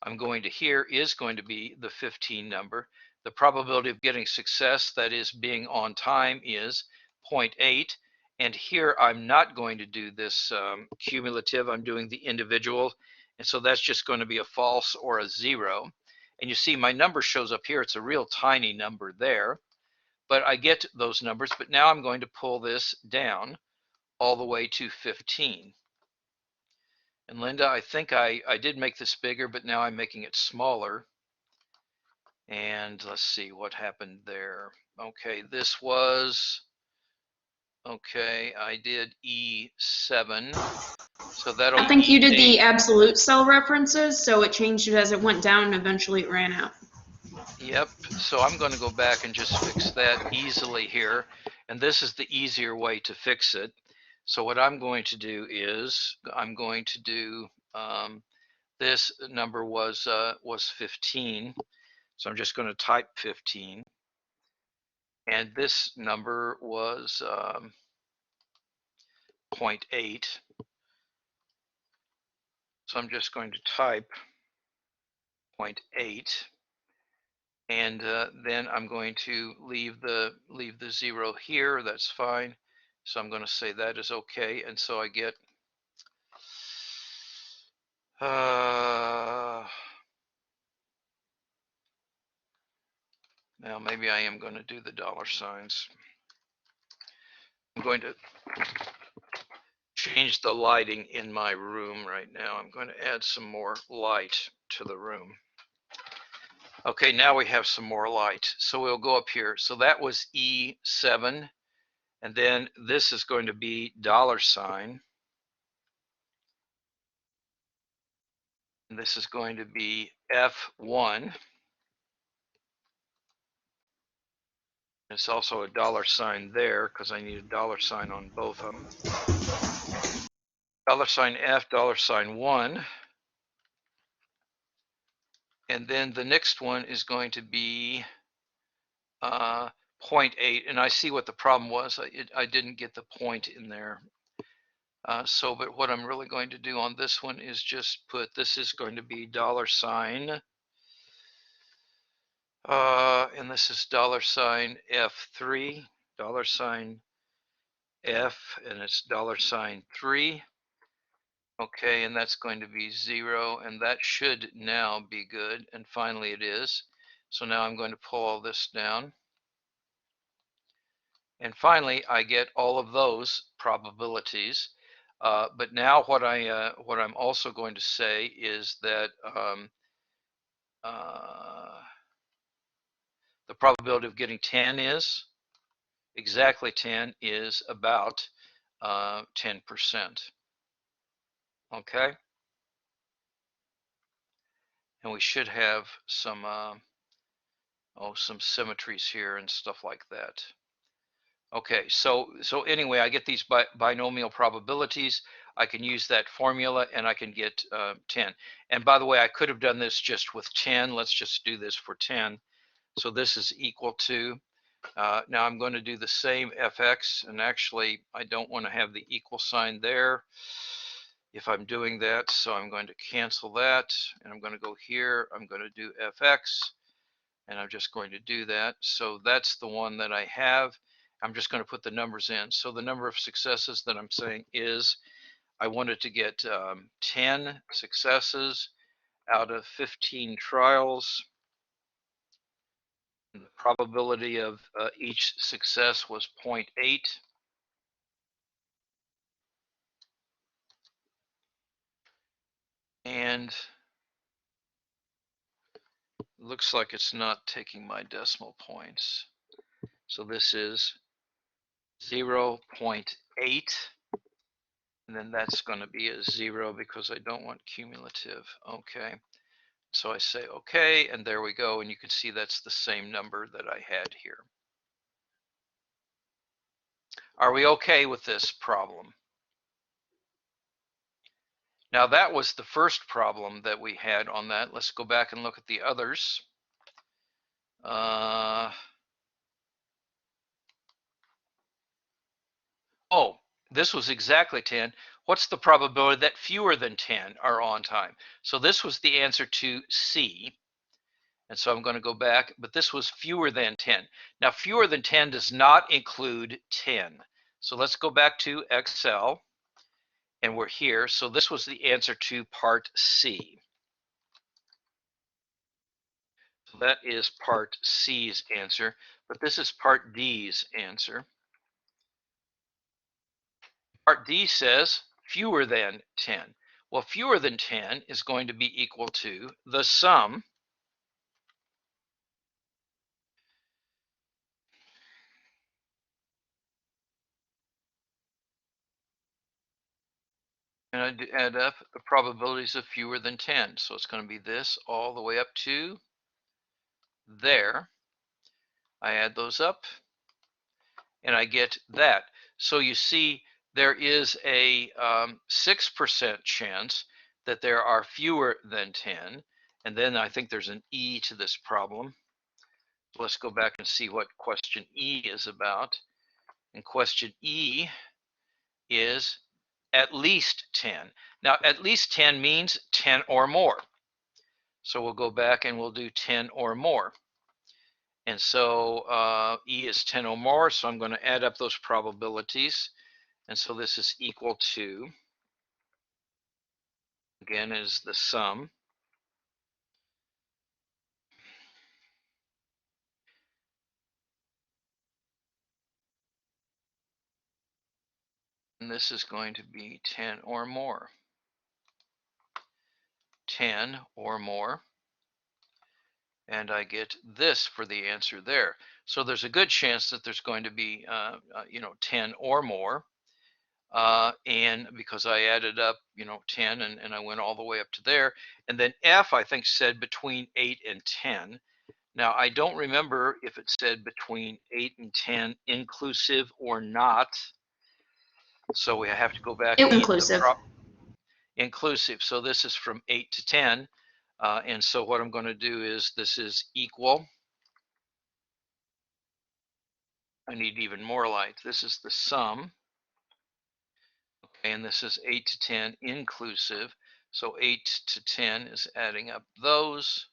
I'm going to here is going to be the 15 number. The probability of getting success, that is being on time, is 0.8. And here I'm not going to do this cumulative, I'm doing the individual. And so that's just going to be a false or a 0. And you see my number shows up here. It's a real tiny number there. But I get those numbers. But now I'm going to pull this down all the way to 15. And Linda, I think I did make this bigger, but now I'm making it smaller. And let's see what happened there. Okay, this was, okay, I did E7. So that'll I think you did the E8. absolute cell references, so it changed it as it went down and eventually it ran out. Yep, so I'm going to go back and just fix that easily here. And this is the easier way to fix it. So what I'm going to do is I'm going to do this number was 15, so I'm just going to type 15, and this number was 0.8, so I'm just going to type 0.8, and then I'm going to leave the 0 here. That's fine. So I'm going to say that is okay, and so I get now maybe I am going to do the dollar signs. I'm going to change the lighting in my room right now. I'm going to add some more light to the room. Okay, now we have some more light. So we'll go up here. So that was E7. And then this is going to be dollar sign. And this is going to be F1. It's also a dollar sign there because I need a dollar sign on both of them. Dollar sign F, dollar sign 1. And then the next one is going to be 0.8, and I see what the problem was. I didn't get the point in there. But what I'm really going to do on this one is just put, this is going to be dollar sign, and this is dollar sign F3, dollar sign F, and it's dollar sign 3. Okay, and that's going to be 0, and that should now be good. And finally it is. So now I'm going to pull all this down. And finally, I get all of those probabilities. But now what I'm also going to say is that the probability of getting 10 is exactly 10 is about 10%. Okay, and we should have some some symmetries here and stuff like that. Okay, so anyway, I get these binomial probabilities. I can use that formula and I can get 10. And by the way, I could have done this just with 10. Let's just do this for 10. So this is equal to, now I'm going to do the same fx, and actually I don't want to have the equal sign there if I'm doing that. So I'm going to cancel that, and I'm going to go here. I'm going to do fx, and I'm just going to do that. So that's the one that I have. I'm just going to put the numbers in. So the number of successes that I'm saying is, I wanted to get 10 successes out of 15 trials. And the probability of each success was 0.8. And it looks like it's not taking my decimal points. So this is 0.8. And then that's going to be a 0 because I don't want cumulative. Okay. So I say okay, and there we go. And you can see that's the same number that I had here. Are we okay with this problem? Now that was the first problem that we had on that. Let's go back and look at the others. Oh, this was exactly 10. What's the probability that fewer than 10 are on time? So this was the answer to C. And so I'm going to go back, but this was fewer than 10. Now, fewer than 10 does not include 10. So let's go back to Excel, and we're here. So this was the answer to part C. So that is part C's answer, but this is part D's answer. Part D says fewer than 10. Well, fewer than 10 is going to be equal to the sum and I add up the probabilities of fewer than 10. So it's going to be this all the way up to there. I add those up and I get that. So you see there is a 6% chance that there are fewer than 10. And then I think there's an E to this problem. Let's go back and see what question E is about. And question E is at least 10. Now, at least 10 means 10 or more. So we'll go back and we'll do 10 or more. And so E is 10 or more, so I'm going to add up those probabilities. And so this is equal to, again, is the sum. And this is going to be 10 or more. 10 or more. And I get this for the answer there. So there's a good chance that there's going to be, 10 or more. And because I added up, 10 and I went all the way up to there. And then F, I think, said between 8 and 10. Now, I don't remember if it said between 8 and 10 inclusive or not. So we have to go back and Inclusive. inclusive. So this is from 8 to 10. And so what I'm going to do is this is equal. I need even more light. This is the sum. Okay, and this is 8 to 10 inclusive. So 8 to 10 is adding up those.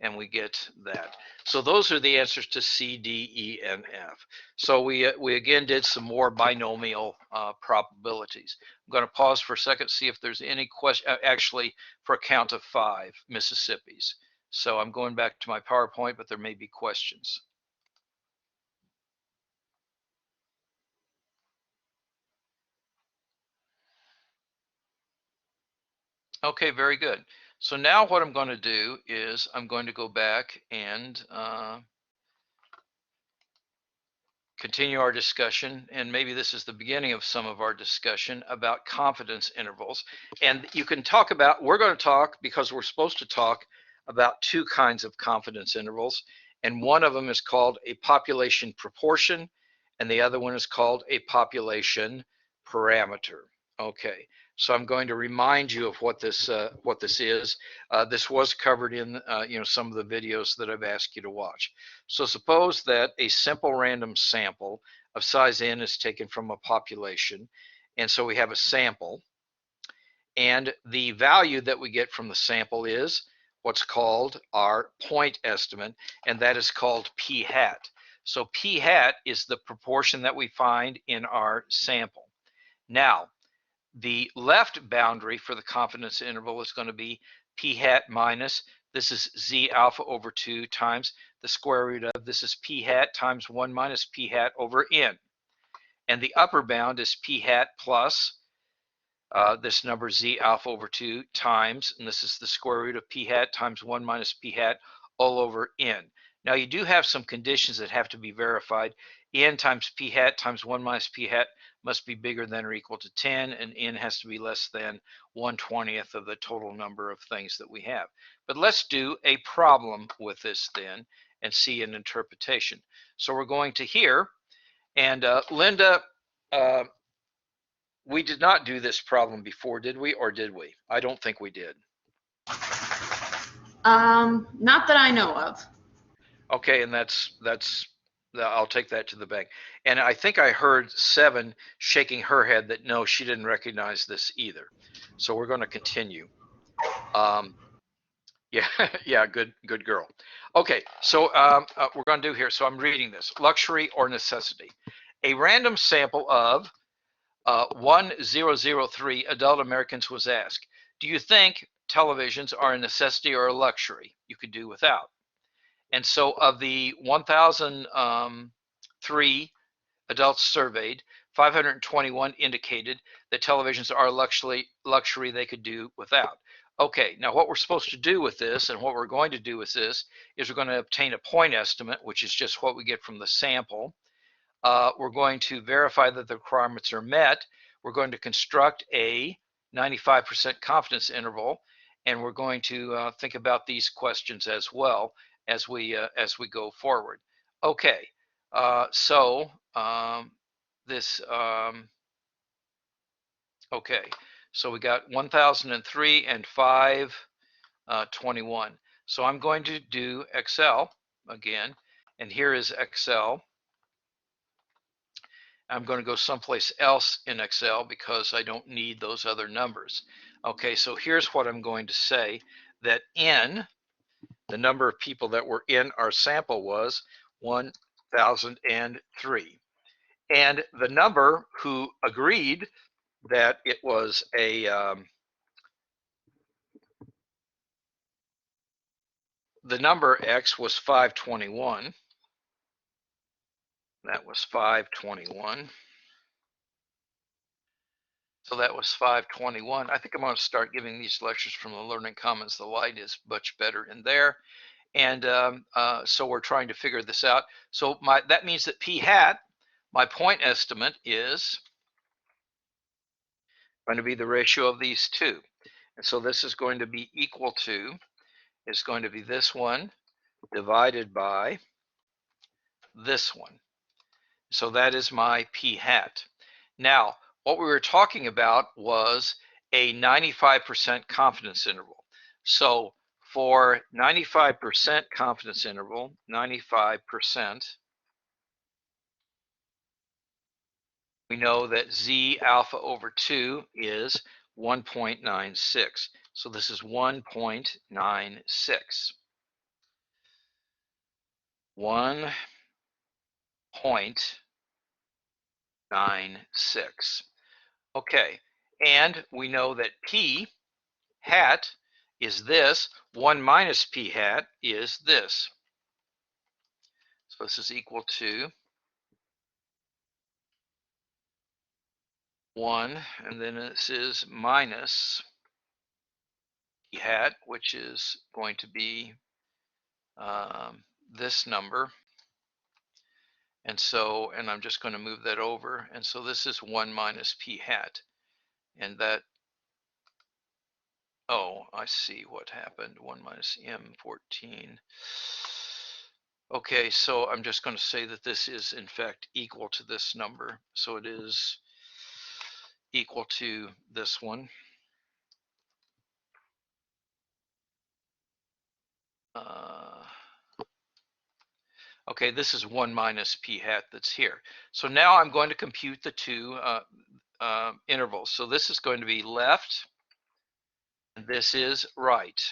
and we get that. So those are the answers to C, D, E, and F. So we again did some more binomial probabilities. I'm going to pause for a second, see if there's any question, actually for a count of 5 Mississippis. So I'm going back to my PowerPoint, but there may be questions. Okay, very good. So now what I'm going to do is I'm going to go back and continue our discussion, and maybe this is the beginning of some of our discussion about confidence intervals. And you can talk about, we're going to talk, because we're supposed to talk about 2 kinds of confidence intervals, and one of them is called a population proportion, and the other one is called a population parameter. Okay, so I'm going to remind you of what this is. This was covered in some of the videos that I've asked you to watch. So suppose that a simple random sample of size n is taken from a population, and so we have a sample, and the value that we get from the sample is what's called our point estimate, and that is called p hat. So p hat is the proportion that we find in our sample. Now, the left boundary for the confidence interval is going to be p hat minus, this is z alpha over 2 times the square root of, this is p hat times 1 minus p hat over n. And the upper bound is p hat plus this number z alpha over 2 times, and this is the square root of p hat times 1 minus p hat all over n. Now you do have some conditions that have to be verified. N times p hat times 1 minus p hat must be bigger than or equal to 10, and n has to be less than 1/20th of the total number of things that we have. But let's do a problem with this then and see an interpretation. So we're going to here, and Linda, we did not do this problem before, did we? Or did we? I don't think we did. Not that I know of. Okay, and that's I'll take that to the bank. And I think I heard 7 shaking her head that no, she didn't recognize this either. So we're going to continue. Yeah, yeah, good girl. Okay, so we're going to do here. So I'm reading this: luxury or necessity. A random sample of 1003 adult Americans was asked, do you think televisions are a necessity or a luxury? You could do without. And so of the 1,003 adults surveyed, 521 indicated that televisions are a luxury they could do without. Okay, now what we're supposed to do with this, and what we're going to do with this, is we're going to obtain a point estimate, which is just what we get from the sample. We're going to verify that the requirements are met. We're going to construct a 95% confidence interval, and we're going to think about these questions as well as we go forward. Okay, so okay, so we got 1,003 and 521. So I'm going to do Excel again, and here is Excel. I'm going to go someplace else in Excel because I don't need those other numbers. Okay, so here's what I'm going to say, that n, the number of people that were in our sample, was 1,003. And the number who agreed that it was a, the number X was 521. That was 521. So that was 521. I think I'm going to start giving these lectures from the Learning Commons. The light is much better in there. And so we're trying to figure this out. So that means that p hat, my point estimate, is going to be the ratio of these two. And so this is going to be equal to, is going to be this one divided by this one. So that is my p hat. Now, what we were talking about was a 95% confidence interval. So for 95% confidence interval, 95%, we know that z alpha over 2 is 1.96. So this is 1.96. 1.96. Okay, and we know that p hat is this. 1 minus p hat is this. So this is equal to 1, and then this is minus p hat, which is going to be this number. And so, and I'm just going to move that over. And so this is 1 minus p hat. And that, oh, I see what happened. 1 minus m14. Okay, so I'm just going to say that this is in fact equal to this number. So it is equal to this one. Okay, this is 1 minus p hat that's here. So now I'm going to compute the two intervals. So this is going to be left, and this is right.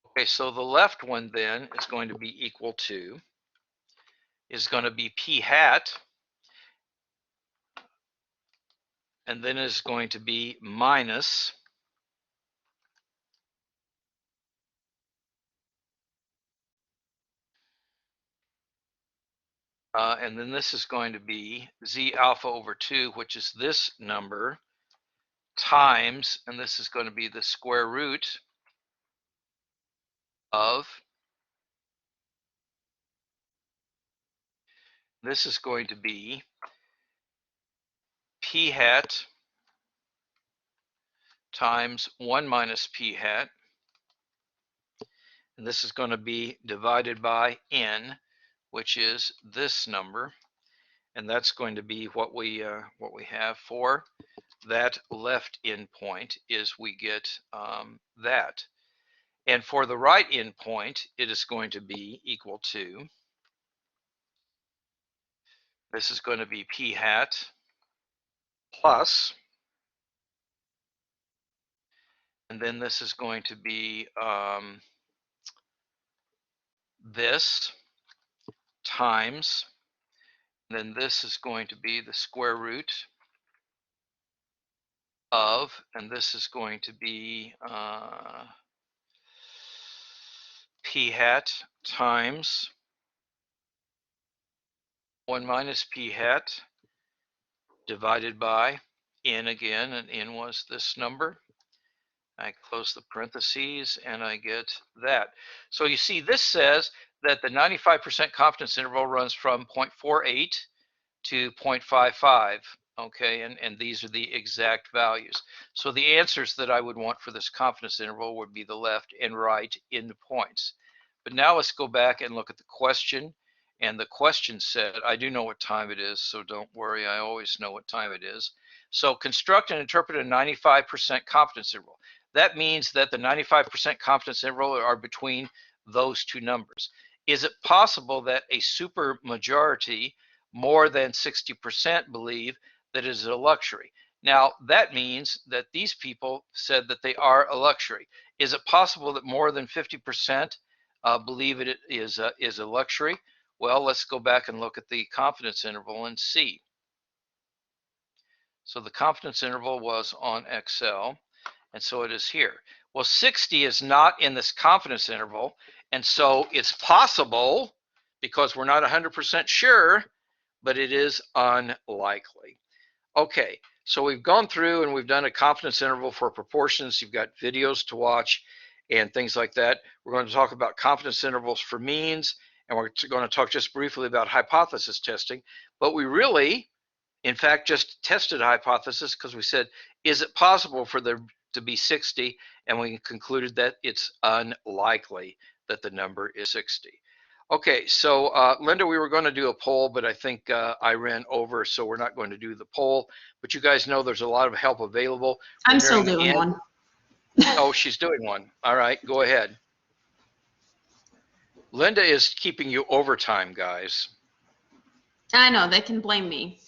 Okay, so the left one then is going to be equal to, is going to be p hat, and then is going to be minus and then this is going to be z alpha over 2, which is this number, times, and this is going to be the square root of, this is going to be p hat times 1 minus p hat, and this is going to be divided by n, which is this number, and that's going to be what we have for that left endpoint. Is we get that, and for the right endpoint, it is going to be equal to, this is going to be p hat plus, and then this is going to be this times, and then this is going to be the square root of, and this is going to be p hat times 1 minus p hat divided by n again, and n was this number. I close the parentheses and I get that. So you see, this says that the 95% confidence interval runs from 0.48 to 0.55. Okay, and these are the exact values. So the answers that I would want for this confidence interval would be the left and right endpoints. But now let's go back and look at the question. And the question said, I do know what time it is, so don't worry, I always know what time it is. So construct and interpret a 95% confidence interval. That means that the 95% confidence interval are between those two numbers. Is it possible that a super majority, more than 60%, believe that it is a luxury? Now, that means that these people said that they are a luxury. Is it possible that more than 50% believe it is a luxury? Well, let's go back and look at the confidence interval and see. So the confidence interval was on Excel, and so it is here. Well, 60 is not in this confidence interval, and so it's possible, because we're not 100% sure, but it is unlikely. Okay, so we've gone through and we've done a confidence interval for proportions. You've got videos to watch and things like that. We're going to talk about confidence intervals for means, and we're going to talk just briefly about hypothesis testing. But we really, in fact, just tested a hypothesis because we said, is it possible for there to be 60? And we concluded that it's unlikely that the number is 60. Okay, so Linda, we were going to do a poll, but I think I ran over, so we're not going to do the poll. But you guys know there's a lot of help available. I'm still doing one. Oh, she's doing one. All right, go ahead. Linda is keeping you overtime, guys. I know, they can blame me.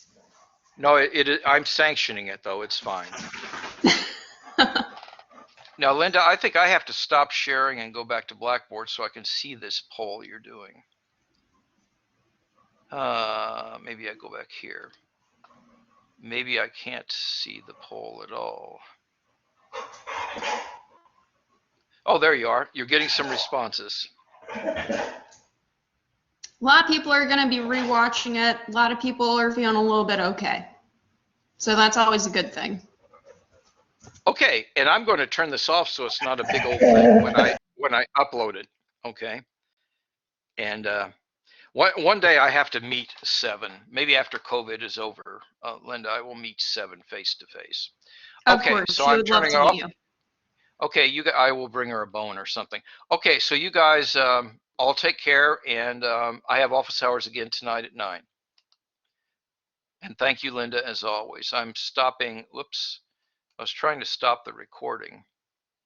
No, I'm sanctioning it, though. It's fine. Now, Linda, I think I have to stop sharing and go back to Blackboard so I can see this poll you're doing. Maybe I go back here. Maybe I can't see the poll at all. Oh, there you are. You're getting some responses. A lot of people are going to be rewatching it. A lot of people are feeling a little bit okay. So that's always a good thing. Okay, and I'm going to turn this off so it's not a big old thing when I upload it. Okay. And one day I have to meet 7. Maybe after COVID is over, Linda, I will meet 7 face to face. Okay, Of course, so she I'm would love turning to it off. meet you. Okay, I will bring her a bone or something. Okay, so you guys all take care, and I have office hours again tonight at 9. And thank you, Linda, as always. I'm stopping. Whoops, I was trying to stop the recording.